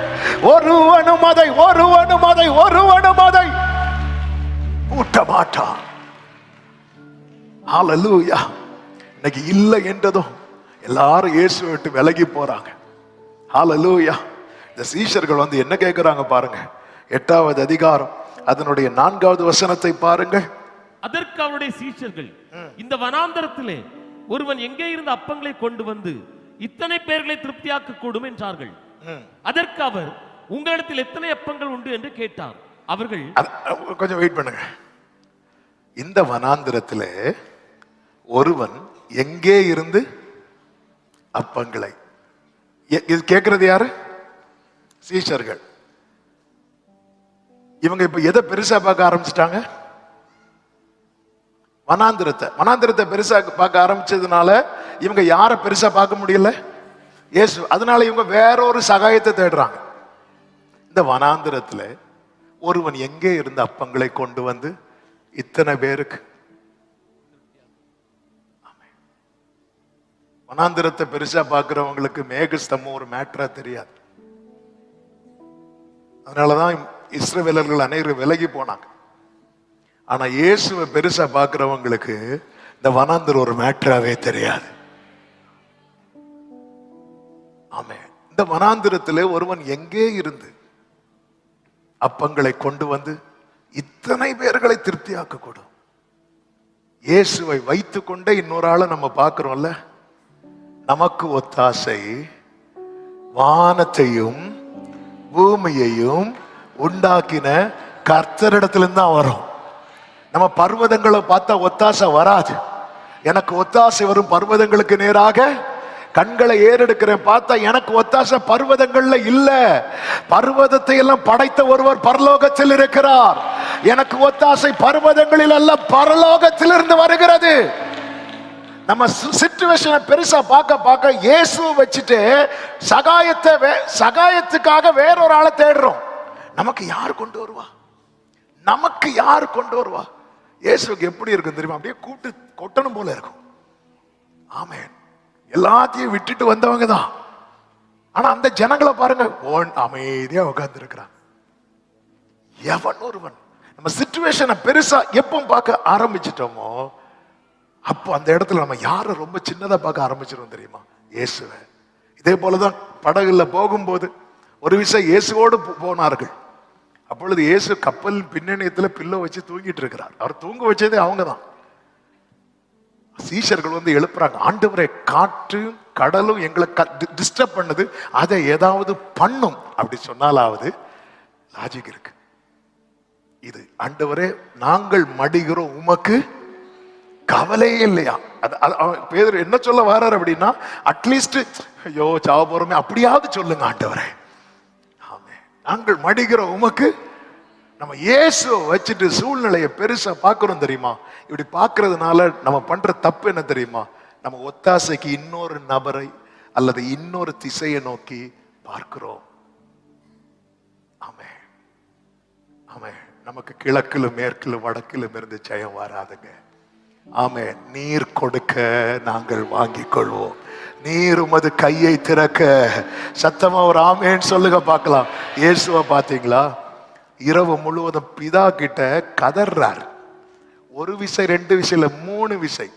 ஒருவனும் அதை பூட்ட மாட்டான். ஹalleluya. இன்னைக்கு இல்லை என்றதும் எல்லாரும் இயேசுவை விட்டு விலகி போறாங்க. ஹalleluya. இந்த சீஷர்கள் வந்து என்ன கேட்கிறாங்க பாருங்க. 8வது அதிகாரம் அதனுடைய 4வது வசனத்தை பாருங்கள். அதற்கு அவருடைய சீஷர்கள், இந்த வனாந்தரத்திலே ஒருவன் எங்கே இருந்த அப்பங்களை கொண்டு வந்து இத்தனை பேர்களை திருப்தியாக்க கூடும் என்றார்கள். அதற்கு அவர், உங்களிடத்தில் எத்தனை அப்பங்கள் உண்டு என்று கேட்டார். அவர்கள், கொஞ்சம் வெயிட் பண்ணுங்க. இந்த வனாந்தரத்திலே ஒருவன் எங்கே இருந்து அப்பங்களை, இது கேட்கிறது யாரு? சீஷர்கள். இவங்க இப்ப எதை பெருசா பார்க்க ஆரம்பிச்சிட்டாங்க? வனாந்திரத்தை பெருசா பார்க்க ஆரம்பிச்சதுனால இவங்க யாரை பெருசா பார்க்க முடியல? இயேசு. அதனால இவங்க வேற ஒரு சகாயத்தை தேடுறாங்க. இந்த வனாந்திரத்துல ஒருவன் எங்கே இருந்த அப்பங்களை கொண்டு வந்து இத்தனை பேருக்கு. வனாந்திரத்தை பெருசா பார்க்கிறவங்களுக்கு மேகஸ்தம்பம் ஒரு மேட்டரா தெரியாது. அதனாலதான் இஸ்ரவேலர்கள் அனைவரும் விலகி போனாங்க. ஆனா இயேசுவை பெருசா பார்க்கிறவங்களுக்கு இந்த வனாந்திரம் ஒரு மேட்டராவே தெரியாது. ஆமே. இந்த வனாந்திரத்திலே ஒருவன் எங்கே இருந்து அப்பங்களை கொண்டு வந்து இத்தனை பேர்களை திருப்தியாக்க கூடும். இயேசுவை வைத்துக் கொண்டே இன்னொரு ஆளை நம்ம பார்க்கிறோம்ல. நமக்கு ஒத்தாசை வானத்தையும் பூமியையும் உண்டாக்கின கர்த்தரிடத்திலிருந்து தான் வரும். நம்ம பர்வதங்களை பார்த்தா ஒத்தாசை வராது. எனக்கு ஒத்தாசை வரும் பர்வதங்களுக்கு நேராக கண்களை ஏறெடுக்கிறேன். பார்த்தா எனக்கு ஒத்தாசை பர்வதங்கள்ல இல்ல. பர்வதத்தை எல்லாம் படைத்த ஒருவர் பரலோகத்தில் இருக்கிறார். எனக்கு ஒத்தாசை பர்வதங்களில் அல்ல, பரலோகத்திலிருந்து வருகிறது. நம்ம சிச்சுவேஷனை பெருசா பார்க்க இயேசுவை வச்சுட்டு சகாயத்துக்காக வேறொரு ஆளை தேடுறோம். நமக்கு யார் கொண்டு வருவா? நமக்கு யார் கொண்டு வருவா? இயேசுக்கு எப்படி இருக்கும் தெரியுமா? அப்படியே கூட்டு கொட்டணும் போல இருக்கும். ஆமென். எல்லாத்தையும் விட்டுட்டு வந்தவங்க தான். ஆனா அந்த ஜனங்களை பாருங்க, அமைதியா உட்கார்ந்து இருக்கிறான். எவன் ஒருவன் நம்ம சிச்சுவேஷனை பெருசா எப்போ பார்க்க ஆரம்பிச்சிட்டோமோ அப்போ அந்த இடத்துல நம்ம யாரை ரொம்ப சின்னதா பார்க்க ஆரம்பிச்சிடும் தெரியுமா? இயேசுவை. இதே போலதான் படகுல போகும்போது ஒரு விஷயம் இயேசுவோடு போனார்கள். அப்பொழுது இயேசு கப்பல் பின்னணியத்துல பில்லோ வச்சு தூங்கிட்டு இருக்கிறார். அவர் தூங்க வச்சதே அவங்கதான். சீஷர்கள் வந்து எழுப்புறாங்க, ஆண்டவரே காற்று கடலும் எங்களை டிஸ்டர்ப் பண்ணுது, அதை ஏதாவது பண்ணும் அப்படி சொன்னாலாவது லாஜிக் இருக்கு. இது ஆண்டவரே நாங்கள் மடிகிறோம், உமக்கு கவலையே இல்லையா? பேதுரு என்ன சொல்ல வர்றாரு அப்படின்னா, அட்லீஸ்ட் ஐயோ சாவ போறோமே அப்படியாவது சொல்லுங்க ஆண்டவரே. ஆமே. நாங்கள் மடிகிறோம் உமக்கு. நம்ம இயேசுவை வச்சுட்டு சூழ்நிலையை பெருசா பார்க்கிறோம் தெரியுமா? இப்படி பார்க்கறதுனால நம்ம பண்ற தப்பு என்ன தெரியுமா? நம்ம ஒத்தாசைக்கு இன்னொரு நபரை அல்லது இன்னொரு திசையை நோக்கி பார்க்கிறோம். ஆமே ஆமே. நமக்கு கிழக்கிலும் மேற்கிலும் வடக்கிலும் இருந்து ஜெயம் வராதுங்க. ஆமே. நீர் கொடுக்க நாங்கள் வாங்கிக் கொள்வோம். நீர் உமது கையை திறக்க. சத்தமா ஒரு ஆமேன்னு சொல்லுங்க பார்க்கலாம். இயேசுவை பார்த்தீங்களா? இரவு முழுவதும் பிதா கிட்ட கதர்றார். ஒரு விசை, ரெண்டு விசையில 3 விசை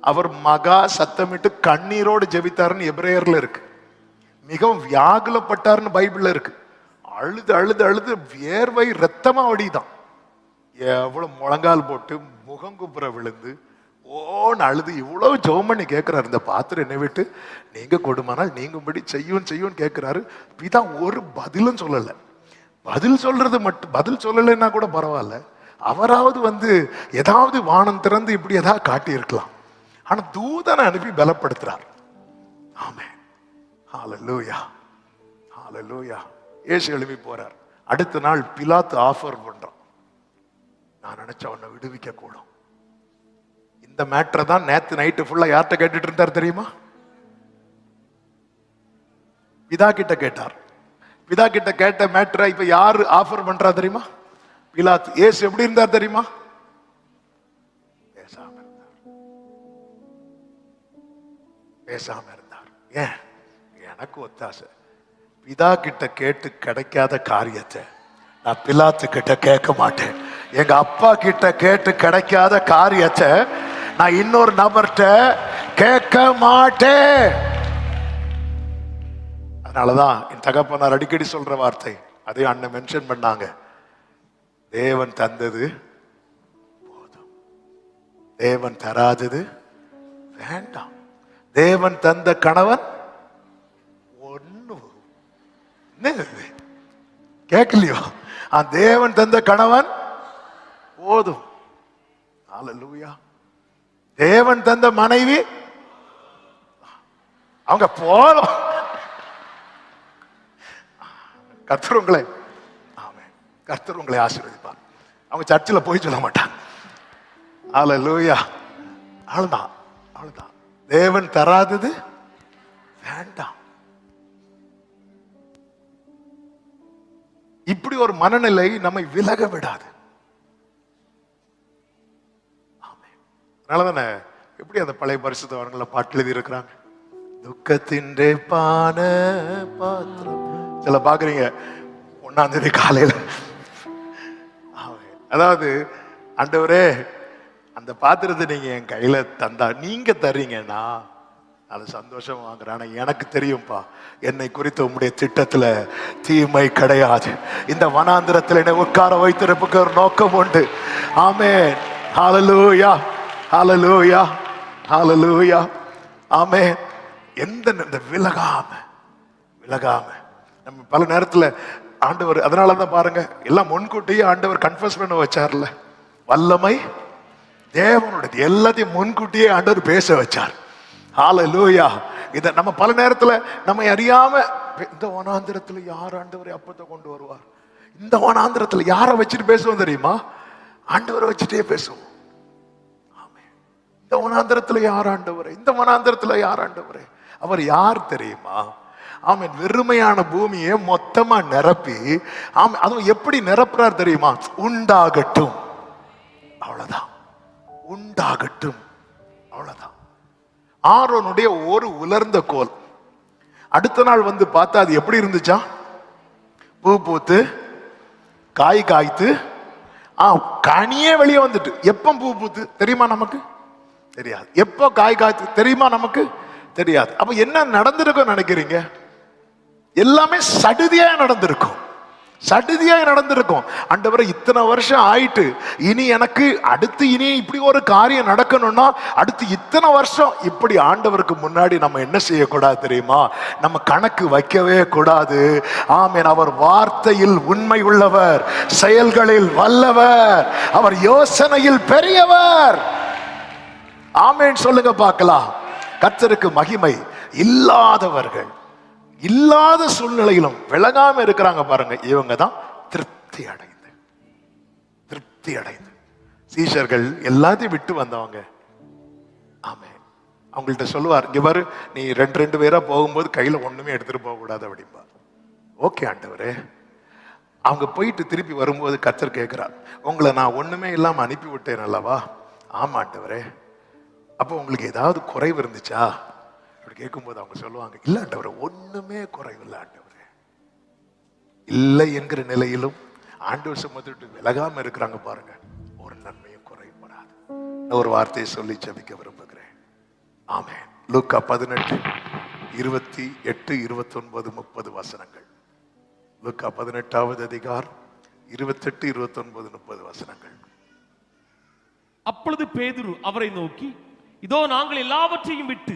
அவர் மகா சத்தமிட்டு கண்ணீரோடு ஜெபித்தாருன்னு எபிரேயர்ல இருக்கு. மிகவும் வியாகுலப்பட்டார்னு பைபிள்ல இருக்கு. அழுது அழுது அழுது வியர்வை ரத்தமா வடிதான். எவ்வளவு முழங்கால் போட்டு முகங்குப்புற விழுந்து ஓன்னு அழுது இவ்வளவு ஜெபம் பண்ணி கேட்கிறாரு. இந்த பாத்திரம் என்னை விட்டு நீங்க கொடுமானால் நீங்கும்படி செய்யும் கேட்கிறாரு. பிதா ஒரு பதிலும் சொல்லல. பதில் சொல்றது மட்டும் பதில் சொல்லலைன்னா கூட பரவாயில்ல, அவராவது வந்து ஏதாவது வானம் திறந்து இப்படி ஏதாவது காட்டி இருக்கலாம். ஆனா தூதனை அனுப்பி பலப்படுத்துறார். ஆமென். ஹல்லேலூயா ஹல்லேலூயா. இயேசு எழுப்பி போறார். அடுத்த நாள் பிலாத்து ஆஃபர் பண்றான், நான் நினைச்ச உன்னை விடுவிக்க கூடும். இந்த மேட்டரை தான் நேத்து நைட்டு ஃபுல்லா யார்கிட்ட கேட்டுட்டு இருந்தார் தெரியுமா? பிதா கிட்ட கேட்டார். பிதா கிட்ட கேட்ட மேட்டரை இப்ப யாரு ஆஃபர் பண்றா தெரியுமா? பிலாத்து. இயேசு எப்படி இருந்தார் தெரியுமா? பேசாம இருந்தார். ஏன்? எனக்கு ஒத்தாசை. பிதா கிட்ட கேட்டு கிடைக்காத காரியத்தை நான் பிலாத்து கிட்ட கேட்க மாட்டேன். எங்க அப்பா கிட்ட கேட்டு கிடைக்காத காரியத்தை நான் இன்னொரு நபர்கிட்ட கேட்க மாட்டேன். அதனாலதான் என் தகப்பனார் அடிக்கடி சொல்ற வார்த்தை, அதையும் அண்ணன் மென்ஷன் பண்ணாங்க, தேவன் தந்தது போதும், தேவன் தராதது வேண்டாம். தேவன் தந்த கணவன் ஒண்ணு கேட்கலையோ, தேவன் தந்த கணவன் போதும். ஹல்லேலூயா. தேவன் தந்த மனைவி அவங்க போதும். கர்த்தர் உங்களை கர்த்தர் உங்களை ஆசீர்வதிப்பார். அவங்க சர்ச்சில் போய் சொல்ல மாட்டாங்க, அல்லேலூயா. அவ்வளவுதான், அவ்வளவுதான். தேவன் தராதது வேண்டாம். இப்படி ஒரு மனநிலை நம்மை விலக விடாது. அதனாலதானே எப்படி அந்த பழைய பரிசுத்தவான்களை பாட்டு எழுதி இருக்கிறாங்க, துக்கத்தின் பான பாத்திரம். சில பாக்குறீங்க 1ஆம் தேதி காலையில, அதாவது ஆண்டவரே அந்த பாத்திரத்தை நீங்க என் கையில தந்தா, நீங்க தர்றீங்கன்னா அது சந்தோஷம் வாங்குறேன். ஆனா எனக்கு தெரியும்பா, என்னை குறித்த உம்முடைய திட்டத்துல தீமை கிடையாது. இந்த வனாந்திரத்தில் என்னை உட்கார வைத்திருப்புக்கு ஒரு நோக்கம் உண்டு. ஆமென். ஹல்லேலூயா, ஹல்லேலூயா, ஹல்லேலூயா. ஆமென். இந்த விலகாம நம்ம பல நேரத்துல ஆண்டவர், அதனாலதான் பாருங்க எல்லாம் முன்கூட்டியே ஆண்டவர் கன்ஃபஸ் பண்ண வச்சார்ல. வல்லமை தேவனுடைய, எல்லாத்தையும் முன்கூட்டியே ஆண்டவர் பேச வச்சார். ஹல்லேலூயா. இத நம்ம பல நேரத்துல நம்ம அறியாம, இந்த வனாந்திரத்துல யார் ஆண்டவரை அப்பத்தை கொண்டு வருவார், இந்த வனாந்திரத்துல யாரை வச்சுட்டு பேசுவோம் தெரியுமா? ஆண்டவரை வச்சுட்டே பேசுவோம். இந்த வனாந்திரத்துல யார் ஆண்டவரே, இந்த வனாந்திரத்துல யார் ஆண்டவரே? அவர் யார் தெரியுமா? ஆமென். வெறுமையான பூமியை மொத்தமா நிரப்பி, ஆமென், அதுவும் எப்படி நிரப்புறார் தெரியுமா? உண்டாகட்டும், அவ்வளவுதான். உண்டாகட்டும், அவ்வளவுதான். ஆரோனுடைய ஒரு உலர்ந்த கோல் அடுத்த நாள் வந்து பார்த்தா அது எப்படி இருந்துச்சா? பூ பூத்து காய் காய்த்து கனியே வெளியே வந்துட்டு. எப்ப பூ பூத்து தெரியுமா நமக்கு? தெரியாது. எப்போ காய் காய்த்து தெரியுமா நமக்கு? தெரியாது. அப்ப என்ன நடந்திருக்கும் நினைக்கிறீங்க? எல்லாமே சடுதியா நடந்திருக்கும், சடுதியா நடந்திருக்கும். ஆண்டவரே இத்தனை வருஷம் ஆயிட்டு, இனி எனக்கு அடுத்து இனி இப்படி ஒரு காரியம் நடக்கணும்னா அடுத்து இத்தனை வருஷம் இப்படி. ஆண்டவருக்கு முன்னாடி நம்ம என்ன செய்யக்கூடாது தெரியுமா? நம்ம கணக்கு வைக்கவே கூடாது. ஆமென். அவர் வார்த்தையில் உண்மை உள்ளவர், செயல்களில் வல்லவர், அவர் யோசனையில் பெரியவர். ஆமென் சொல்லுங்க பார்க்கலாம். கர்த்தருக்கு மகிமை. இல்லாதவர்கள் இல்லாத சூழ்நிலையிலும் விலகாம இருக்கிறாங்க பாருங்க, இவங்க தான் திருப்தி அடைந்து. சீஷர்கள் எல்லாத்தையும் விட்டு வந்தவங்க. ஆமென். அவங்கள்ட்ட சொல்லுவார், இங்க பாரு, நீ ரெண்டு பேரா போகும்போது கையில ஒண்ணுமே எடுத்துட்டு போக கூடாது அப்படின்பா. ஓகே ஆண்டவரே. அவங்க போயிட்டு திருப்பி வரும்போது கர்த்தர் கேட்கிறார், உங்களை நான் ஒண்ணுமே இல்லாம அனுப்பி விட்டேன் அல்லவா? ஆமா ஆண்டவரே. அப்போ உங்களுக்கு ஏதாவது குறைவு இருந்துச்சா அப்படி கேட்கும்போது அவங்க சொல்லுவாங்க, இல்ல ஆண்டவரே, ஒண்ணுமே குறைவில்லை ஆண்டவரே. இல்லை என்கிற நிலையிலும் ஆண்டவர் சுமந்துட்டு விலகாம இருக்கிறாங்க பாருங்க, ஒரு நன்மையும் குறைபடாது. ஒரு வார்த்தையை சொல்லி ஜெபிக்க விரும்புகிறேன். ஆமென். லூக்கா 18, 28, 29, 30 வசனங்கள். லூக்கா 18வது அதிகாரம் 28, 29, 30 வசனங்கள். அப்பொழுது பேதுரு அவரை நோக்கி, இதோ நாங்கள் எல்லாவற்றையும் விட்டு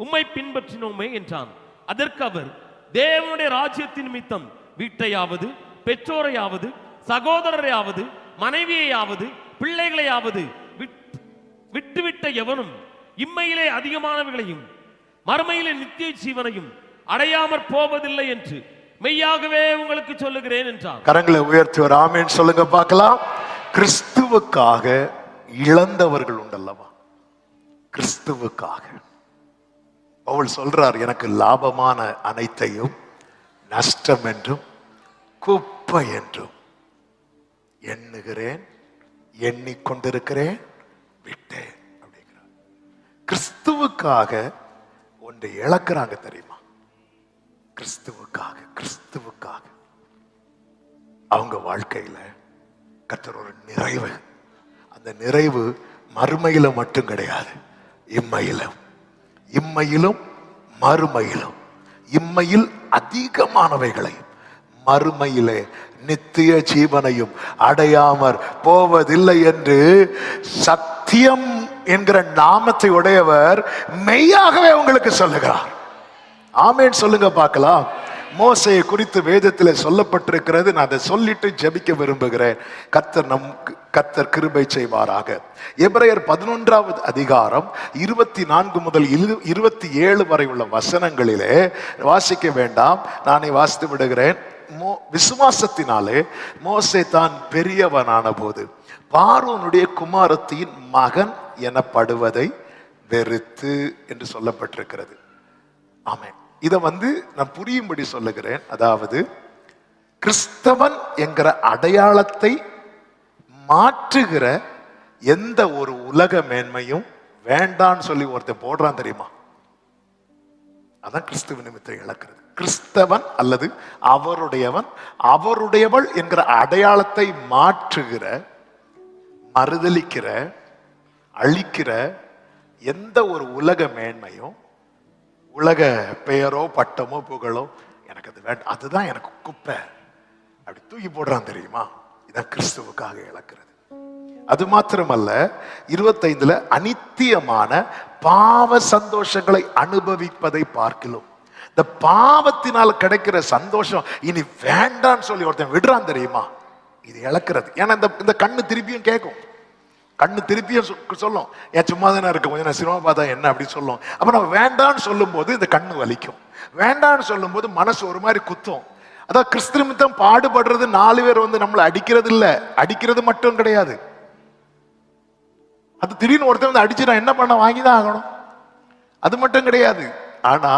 உம்மை பின்பற்றினோமே என்றான். அதற்கு அவர், தேவனுடைய ராஜ்யத்தின் நிமித்தம் வீட்டையாவது பெற்றோரையாவது சகோதரரையாவது மனைவியையாவது பிள்ளைகளையாவது விட்டுவிட்ட எவனும் இம்மையிலே அதிகமானவைகளையும் மறுமையிலே நித்திய ஜீவனையும் அடையாமற் போவதில்லை என்று மெய்யாகவே உங்களுக்கு சொல்லுகிறேன் என்றார். கரங்களை உயர்த்தி ஒரு ஆமென் சொல்லுங்க பார்க்கலாம். கிறிஸ்துவுக்காக இழந்தவர்கள் உண்டல்லவா? கிறிஸ்துவுக்காக பவுல் சொல்றார், எனக்கு லாபமான அனைத்தையும் நஷ்டம் என்றும் குப்பை என்றும் எண்ணுகிறேன், எண்ணிக்கொண்டிருக்கிறேன், விட்டேன் அப்படிங்கிறார். கிறிஸ்துவுக்காக ஒன்றை இழக்கிறாங்க தெரியுமா? கிறிஸ்துவுக்காக அவங்க வாழ்க்கையில கர்த்தர் ஒரு நிறைவு. அந்த நிறைவு மறுமையில மட்டும் கிடையாது, இம்மையிலும் மறுமையிலும். இம்மையில் அதிகமானவைகளையும் மறுமையிலே நித்திய ஜீவனையும் அடையாமற் போவதில்லை என்று சத்தியம் என்கிற நாமத்தை உடையவர் மெய்யாகவே உங்களுக்கு சொல்லுகிறார். ஆமென் சொல்லுங்க பார்க்கலாம். மோசையை குறித்து வேதத்தில் சொல்லப்பட்டிருக்கிறது. நான் அதை சொல்லிட்டு ஜெபிக்க விரும்புகிறேன். கர்த்தர் கிருபை செய்வாராக. எபிரேயர் 11வது அதிகாரம் 24 முதல் 27 வரை உள்ள வசனங்களிலே வாசிக்க வேண்டாம், நானே வாசித்து விடுகிறேன். விசுவாசத்தினாலே மோசே தான் பெரியவனான போது பார்வோனுடைய குமாரத்தின் மகன் எனப்படுவதை வெறுத்து என்று சொல்லப்பட்டிருக்கிறது. ஆமென். இதை நான் புரியும்படி சொல்லுகிறேன். அதாவது கிறிஸ்தவன் என்கிற அடையாளத்தை மாற்றுகிற எந்த ஒரு உலக மேன்மையும் வேண்டான்னு சொல்லி ஒருத்தன் போடுறான் தெரியுமா? அதான் கிறிஸ்துவ நிமித்தம் இழக்கிறது. கிறிஸ்தவன் அல்லது அவருடையவன், அவருடையவள் என்கிற அடையாளத்தை மாற்றுகிற, மறுதலிக்கிற, அழிக்கிற எந்த ஒரு உலக மேன்மையும், உலக பெயரோ பட்டமோ புகழோ எனக்கு அது வேண்டாம், அதுதான் எனக்கு குப்பை அப்படி தூக்கி போடுறான் தெரியுமா? இதான் கிறிஸ்துவுக்காக இழக்கிறது. அது மாத்திரமல்ல, 25 அனித்தியமான பாவ சந்தோஷங்களை அனுபவிப்பதை பார்க்கலாம். இந்த பாவத்தினால் கிடைக்கிற சந்தோஷம் இனி வேண்டான்னு சொல்லி ஒருத்தன் விடுறான் தெரியுமா? இது இழக்கிறது. ஏன்னா இந்த கண்ணு திருப்பியும் கேட்கும், கண்ணு திருப்பியும் சொல்லும், ஏன் சும்மா தானே இருக்கும், கொஞ்சம் நான் சினிமா பார்த்தா என்ன அப்படி சொல்லும். அப்ப நம்ம வேண்டான்னு சொல்லும் போது இந்த கண்ணு வலிக்கும், வேண்டான்னு சொல்லும் போது மனசு ஒரு மாதிரி குத்தும். அதான் கிறிஸ்து நிமித்தம் பாடுபடுறது 4 பேர் நம்மளை அடிக்கிறது இல்ல, அடிக்கிறது மட்டும் கிடையாது. அது திடீர்னு ஒருத்தர் அடிச்சு நான் என்ன பண்ண வாங்கிதான் ஆகணும், அது மட்டும் கிடையாது. ஆனா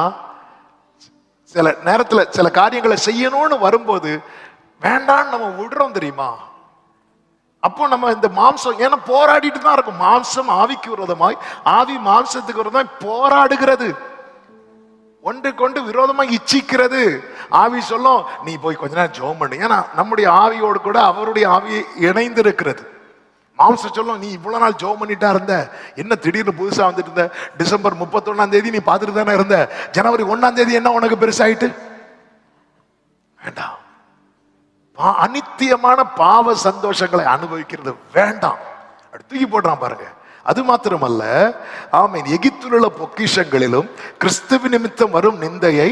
சில நேரத்துல சில காரியங்களை செய்யணும்னு வரும்போது வேண்டான்னு நம்ம விடுறோம் தெரியுமா? அப்போ நம்ம இந்த மாம்சம், ஏன்னா போராடிட்டு தான் இருக்கும். மாம்சம் ஆவிக்கு விரோதமாய், ஆவி மாம்சத்துக்கு விரோதமாய் போராடுகிறது, ஒன்றுக்கொண்டு விரோதமாக இச்சிக்கிறது. ஆவி சொல்லும், நீ போய் கொஞ்ச நேரம் ஜெபம் பண்ணு. ஏன்னா நம்முடைய ஆவியோடு கூட அவருடைய ஆவியை இணைந்து இருக்கிறது. மாம்சம் சொல்லும், நீ இவ்வளவு நாள் ஜெபம் பண்ணிட்டா இருந்த, என்ன திடீர்னு புதுசா வந்துட்டு இருந்த, டிசம்பர் 31 நீ பார்த்துட்டு தானே இருந்த, ஜனவரி 1 என்ன உனக்கு பெருசாயிட்டு? வேண்டாம். அனித்தியமான பாவ சந்தோஷங்களை அனுபவிக்கிறது வேண்டாம், தூக்கி போடுறான் பாருங்க. அது மாத்திரமல்ல, ஆமென், எகிப்திலுள்ள பொக்கிஷங்களிலும் கிறிஸ்துவ நிமித்தம் வரும் நிந்தையை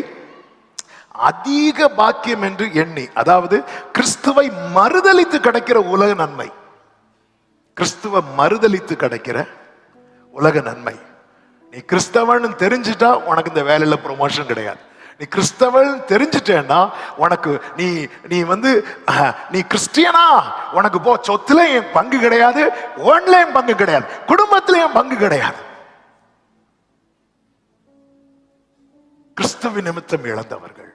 அதிக பாக்கியம் என்று எண்ணி, அதாவது கிறிஸ்துவை மறுதலித்து கிடைக்கிற உலக நன்மை, கிறிஸ்துவ மறுதலித்து கிடைக்கிற உலக நன்மை. நீ கிறிஸ்தவன் தெரிஞ்சுட்டா உனக்கு இந்த வேலையில ப்ரொமோஷன் கிடையாது. நீ கிறிஸ்தவன் தெரிஞ்சுட்டேன்னா உனக்கு நீ நீ கிறிஸ்டியனா, உனக்கு போ சொத்துலயும் பங்கு கிடையாது, ஓன்லயும் பங்கு கிடையாது, குடும்பத்திலையும் பங்கு கிடையாது. கிறிஸ்துவ நிமித்தம் இழந்தவர்கள்,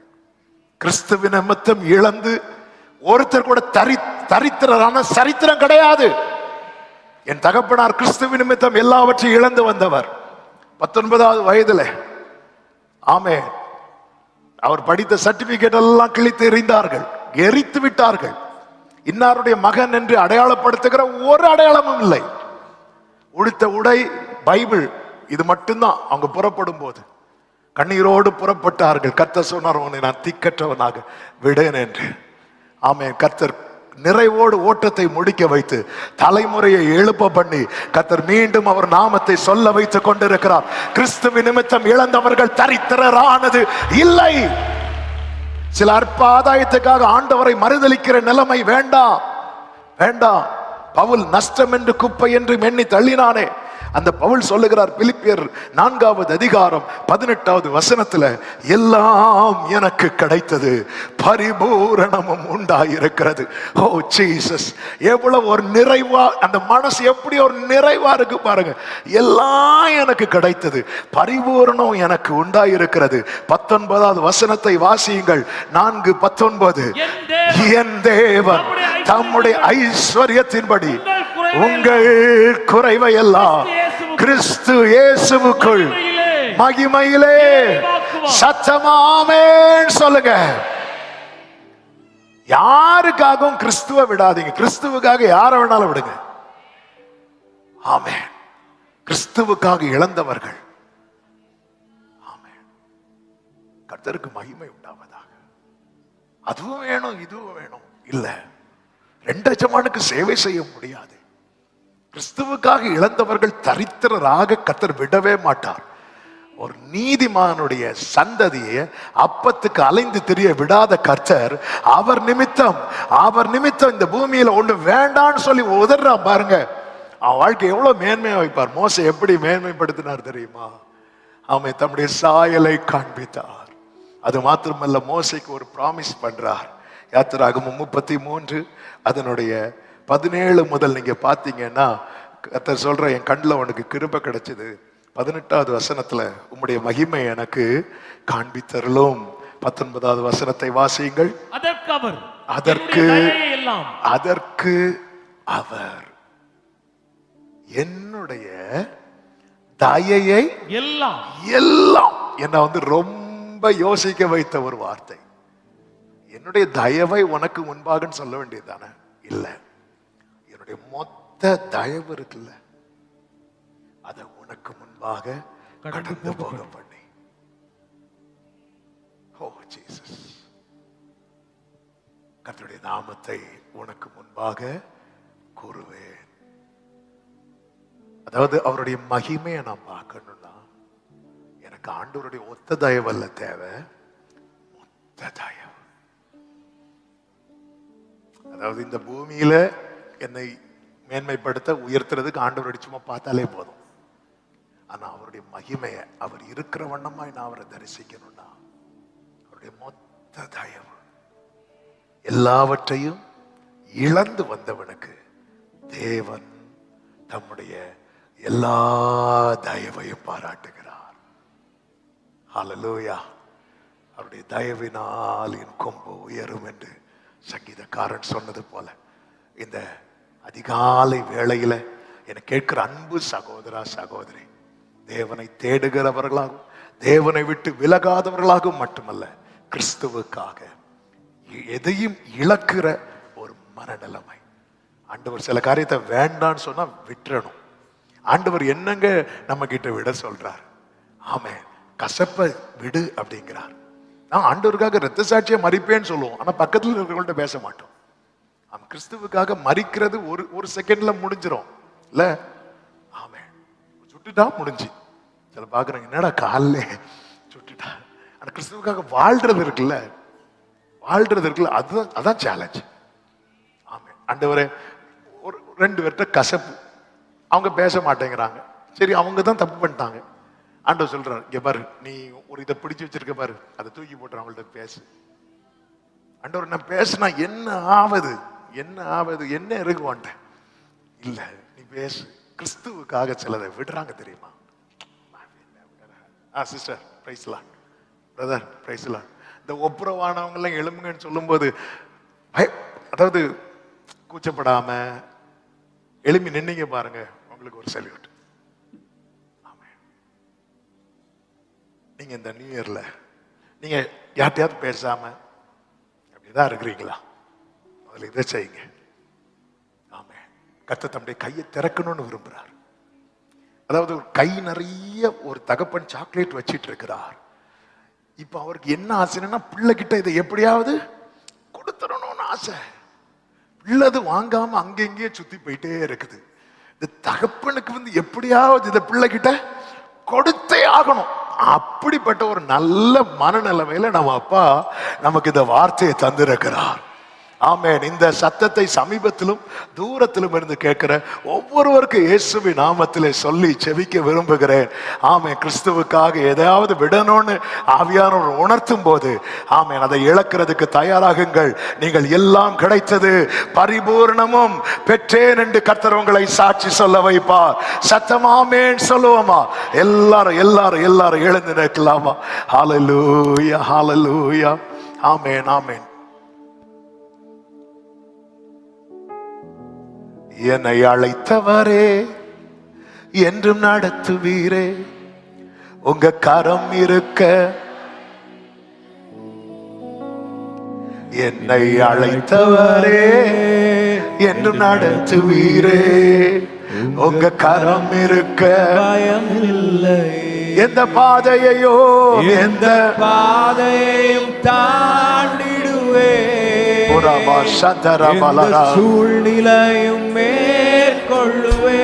கிறிஸ்துவ நிமித்தம் இழந்து ஒருத்தர் கூட தரித்திரரான சரித்திரம் கிடையாது. என் தகப்பனார் கிறிஸ்துவ நிமித்தம் எல்லாவற்றையும் இழந்து வந்தவர். 19வது வயதுல, ஆமென், அவர் படித்த சர்டிபிகேட் எல்லாம் கிழித்து எறிந்தார்கள், எரித்து விட்டார்கள். இன்னாருடைய மகன் என்று அடையாளப்படுத்துகிற ஒரு அடையாளமும் இல்லை. உடுத்த உடை பைபிள், இது மட்டும்தான். அவங்க புறப்படும் போது கண்ணீரோடு புறப்பட்டார்கள். கர்த்தர் சொன்னார், உன்னை நான் திக்கற்றவனாக விடேன் என்று. ஆமென். கர்த்தர் நிறைவோடு ஓட்டத்தை முடிக்க வைத்து தலைமுறையை எழுப்ப பண்ணி கர்த்தர் மீண்டும் அவர் நாமத்தை சொல்ல வைத்துக் கொண்டிருக்கிறார். கிறிஸ்துவ நிமித்தம் இழந்தவர்கள் தரித்திரரானது இல்லை. சில அற்ப ஆதாயத்துக்காக ஆண்டவரை மறுதலிக்கிற நிலைமை வேண்டாம், வேண்டாம். பவுல் நஷ்டம் என்று குப்பை என்று எண்ணி தள்ளினானே, அந்த பவுல் சொல்லுகிறார் பிலிப்பியர் 4வது அதிகாரம் 18வது வசனத்துல, எல்லாம் எனக்கு கிடைத்தது, பரிபூரணமும் உண்டாயிருக்கிறது. ஓ ஜீசஸ், எவ்வளவு ஒரு நிறைவா, அந்த மனசு எப்படி ஒரு நிறைவா இருக்கு பாருங்க. எல்லாம் எனக்கு கிடைத்தது, பரிபூரணம் எனக்கு உண்டாயிருக்கிறது. 19வது வசனத்தை வாசியுங்கள். 4:19, என் தேவன் தம்முடைய ஐஸ்வர்யத்தின்படி உங்கள் குறைவை எல்லாம் கிறிஸ்து இயேசுவுக்குள் மகிமையிலே சத்தமாமென் சொல்லுங்க. யாருக்காகவும் கிறிஸ்துவ விடாதீங்க, கிறிஸ்துவுக்காக யாரை வேணாலும் விடுங்க. ஆமென். கிறிஸ்துவுக்காக இழந்தவர்கள், ஆமென், கர்த்தருக்கு மகிமை உண்டாவதாக. அதுவும் வேணும் இதுவும் வேணும் இல்ல, 2 எஜமானுக்கு சேவை செய்ய முடியாது. கிறிஸ்துவுக்காக இழந்தவர்கள் தரித்திரராக கர்த்தர் விடவே மாட்டார். ஒரு நீதிமானுடைய சந்ததியை அப்பத்துக்கு அலைந்து திரிய விடாத கர்த்தர் அவர் நிமித்தம் இந்த பூமியில ஒண்ணு வேண்டான்னு சொல்லி உதறான் பாருங்க. அவன் வாழ்க்கை எவ்வளவு மேன்மையா வைப்பார். மோசே எப்படி மேன்மைப்படுத்தினார் தெரியுமா? அவன் தம்முடைய சாயலை காண்பித்தார். அது மாத்திரமல்ல, மோசைக்கு ஒரு ப்ராமிஸ் பண்றார். யாத்திராகமம் 33 அதனுடைய 17 முதல் நீங்க பாத்தீங்கன்னா கர்த்தர் சொல்ற, என் கண்ணில் உனக்கு கிருபை கிடைச்சது. 18வது வசனத்துல உம்முடைய மகிமை எனக்கு காண்பித்தருளும். 19வது வசனத்தை வாசியுங்கள். அதற்கு அவர் என்னுடைய தயையை எல்லாம் என்ன ரொம்ப யோசிக்க வைத்த ஒரு வார்த்தை. என்னுடைய தயவை உனக்கு முன்பாக சொல்ல வேண்டியதுதானே? இல்ல, என்னுடைய மொத்த தயவு இருக்குல்ல, அதை உனக்கு முன்பாக கடந்து போக பண்ணி. ஓ ஜீசஸ், கர்த்தருடைய நாமத்தை உனக்கு முன்பாக கூறுவேன். அதாவது அவருடைய மகிமையை நான் பார்க்கணும்னா எனக்கு ஆண்டவருடைய ஒத்த தயவல்ல தேவை, மொத்த தயவு. அதாவது இந்த பூமியில என்னை மேன்மைப்படுத்த உயர்த்துறதுக்கு ஆண்டவருடைய சும்மா பார்த்தாலே போதும். ஆனா அவருடைய மகிமையை, அவர் இருக்கிற வண்ணமாய் நான் அவரை தரிசிக்கணும்னா அவருடைய மொத்த தயவு. எல்லாவற்றையும் இழந்து வந்தவனுக்கு தேவன் தம்முடைய எல்லா தயவையும் பாராட்டுகிறார். ஹல்லேலூயா. அவருடைய தயவினால் என் கொம்பு உயரும் என்று சங்கீதக்காரன் சொன்னது போல, இந்த அதிகாலை வேளையில என்னை கேட்கிற அன்பு சகோதரா சகோதரி, தேவனை தேடுகிறவர்களாகவும் தேவனை விட்டு விலகாதவர்களாகவும் மட்டுமல்ல, கிறிஸ்துவுக்காக எதையும் இழக்கிற ஒரு மனநிலைமை. ஆண்டவர் சில காரியத்தை வேண்டான்னு சொன்னா விட்டுறணும். ஆண்டவர் என்னங்க நம்ம கிட்ட விட சொல்றார்? ஆமே, கசப்பை விடு அப்படிங்கிறார். நான் ஆண்டவருக்காக ரத்த சாட்சியை மறிப்பேன்னு சொல்லுவோம், ஆனா பக்கத்துல இருக்கிறவங்கள்ட்ட பேச மாட்டோம். கிறிஸ்துவுக்காக மறிக்கிறது ஒரு செகண்ட்ல முடிஞ்சிடும் இல்ல? ஆமே, சுட்டுட்டா முடிஞ்சு. சில பாக்குறாங்க, என்னடா காலில் சுட்டுட்டா. ஆனா கிறிஸ்துவுக்காக வாழ்றது இருக்குல்ல, அதான் சேலஞ்ச். ஆமே, ஆண்டவரே ஒரு 2 பேர்கிட்ட கசப்பு, அவங்க பேச மாட்டேங்கிறாங்க. சரி, அவங்க தான் தப்பு பண்ணிட்டாங்க. ஆண்டவர் சொல்றாரு, இங்க பாரு, நீ ஒரு இதை பிடிச்சு வச்சிருக்க பாரு, அதை தூக்கி போட்டு அவங்கள்ட்ட பேசு. ஆண்டவர், நான் பேசுனா என்ன ஆவது, என்ன இருக்குவான்ட்ட? இல்ல, நீ பேசு. கிறிஸ்துவுக்காக சிலதை விடுறாங்க தெரியுமா? Sister praise Lord, brother price Lord. இந்த ஒப்புரவானவங்க எல்லாம் எழும்புங்கன்னு சொல்லும் போது, அதாவது கூச்சப்படாம எழுப்பி நின்னீங்க பாருங்க, உங்களுக்கு ஒரு சல்யூட். நீங்க இந்த நியூ இயர்ல நீங்க யார்ட்டையாவது பேசாம அப்படிதான் இருக்கிறீங்களா? முதல்ல இதை செய்யுங்க. ஆமே, கர்த்தர் தம்முடைய கையை திறக்கணும்னு விரும்புறார். அதாவது கை நிறைய ஒரு தகப்பன் சாக்லேட் வச்சிட்டு இருக்கிறார். இப்ப அவருக்கு என்ன ஆசைன்னா, பிள்ளைகிட்ட இதை எப்படியாவது கொடுத்துடணும்னு ஆசை. பிள்ளது வாங்காம அங்கெங்கே சுத்தி போயிட்டே இருக்குது. இந்த தகப்பனுக்கு எப்படியாவது இதை பிள்ளைகிட்ட கொடுத்தே ஆகணும். அப்படிப்பட்ட ஒரு நல்ல மனநிலைமையில நம்ம அப்பா நமக்கு இந்த வார்த்தையை தந்திருக்கிறார். ஆமென். இந்த சத்தத்தை சமீபத்திலும் தூரத்திலும் இருந்து கேட்கிற ஒவ்வொருவருக்கும் இயேசுவின் நாமத்திலே சொல்லி செவிக்க விரும்புகிறேன். ஆமென். கிறிஸ்துவுக்காக எதையாவது விடணும்னு ஆவியானவர் உணர்த்தும் போது, ஆமென், அதை இழக்கிறதுக்கு தயாராகுங்கள். நீங்கள் எல்லாம் கிடைத்தது, பரிபூர்ணமும் பெற்றேன் என்று கர்த்தர் உங்களை சாட்சி சொல்ல வைப்பார். சத்தமாமேன் சொல்லுவோமா? எல்லாரும் எல்லாரும் எல்லாரும் எழுந்து நிற்கலாமா? ஹல்லேலூயா, ஹல்லேலூயா. ஆமென், ஆமென். என்னை அழைத்தவரே, என்றும் நடத்துவீரே, உங்க கரம் இருக்க. என்னை அழைத்தவரே, என்றும் நடத்துவீரே, உங்க கரம் இருக்க. பயம் இல்லை. எந்த பாதையையோ எந்த பாதையையும் தாண்டிடுவே. சூழ்நிலையும் மேற்கொள்ளுவே.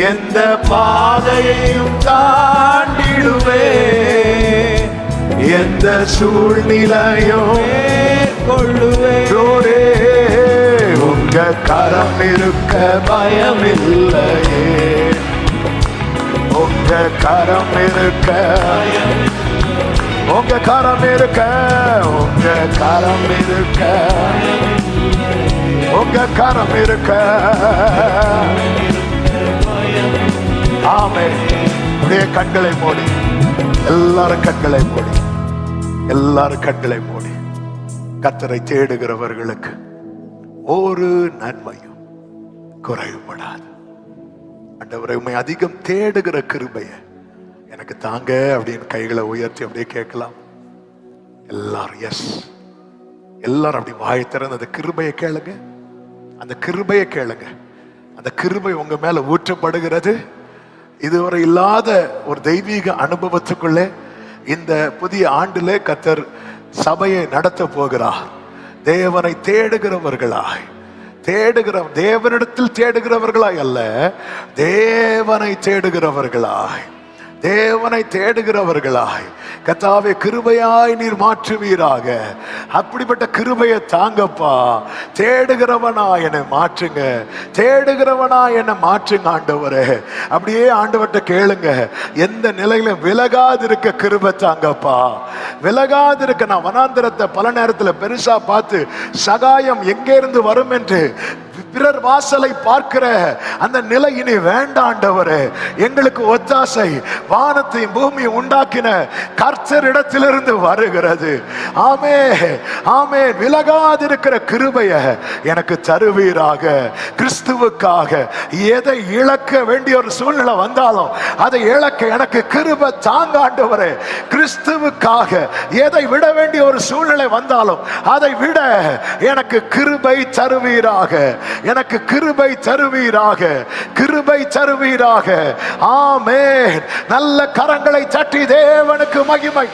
எந்த பாதையையும் தாண்டிடுவே. எந்த சூழ்நிலையும் மேற்கொள்ளுவே. உங்க கரம் இருக்க பயம் இல்லையே. உங்க கரம் இருக்க, உங்க கரம் இருக்க, உங்க கரம் இருக்க. உங்க கரம் இருக்க. ஆமென். அப்படியே கண்களை மூடி, எல்லாரும் கண்களை மூடி, எல்லாரும் கண்களை மூடி. கர்த்தரை தேடுகிறவர்களுக்கு ஒரு நன்மையும் குறைவுபடாது. ஆண்டவரை உம்மை அதிகம் தேடுகிற கிருபையை எனக்கு தாங்க அப்படின்னு கைகளை உயர்த்தி அப்படியே கேட்கலாம். எல்லாரும் எஸ், எல்லாரும் அப்படி வாய் திறந்து அந்த கிருபையை கேளுங்க, அந்த கிருபையை கேளுங்க. அந்த கிருபை உங்க மேல ஊற்றப்படுகிறது. இதுவரை இல்லாத ஒரு தெய்வீக அனுபவத்துக்குள்ளே இந்த புதிய ஆண்டிலே கர்த்தர் சபையை நடத்த போகிறார். தேவனை தேடுகிறவர்களாய், தேவனிடத்தில் தேடுகிறவர்களாய் அல்ல, தேவனை தேடுகிறவர்களாய், தேவனை தேடுகிறவர்களாய். கர்த்தாவே கிருபையாய் நீர் மாற்றுவீராக. அப்படிப்பட்ட கிருபையை தாங்கப்பா. தேடுகிறவனா என்னை மாற்றுங்க, தேடுகிறவனா என்னை மாற்றுங்க ஆண்டவரே. அப்படியே ஆண்டவர்கிட்ட கேளுங்க. எந்த நிலையில விலகாதிருக்க கிருபை தாங்கப்பா, விலகாதிருக்க. நான் வனாந்திரத்தை பல நேரத்தில் பெருசா பார்த்து சகாயம் எங்கே இருந்து வரும் என்று பிறர் வாசலை பார்க்கிற அந்த நிலை இனி வேண்டாண்டவரே. எங்களுக்கு ஒத்தாசை வானத்தையும் பூமியை உண்டாக்கின கர்த்தரிடத்திலிருந்து வருகிறது. ஆமே ஆமே. விலகாதிருக்கிற கிருபையை எனக்கு தருவீராக. கிறிஸ்துவுக்காக எதை இழக்க வேண்டிய ஒரு சூழ்நிலை வந்தாலும் அதை இழக்க எனக்கு கிருபை தாங்க ஆண்டவரே. கிறிஸ்துவுக்காக எதை விட வேண்டிய ஒரு சூழ்நிலை வந்தாலும் அதை விட எனக்கு கிருபை தருவீராக, எனக்கு கிருபை தருவீராக, கிருபை தருவீராக. ஆமென். நல்ல கரங்களை தட்டி தேவனுக்கு மகிமை.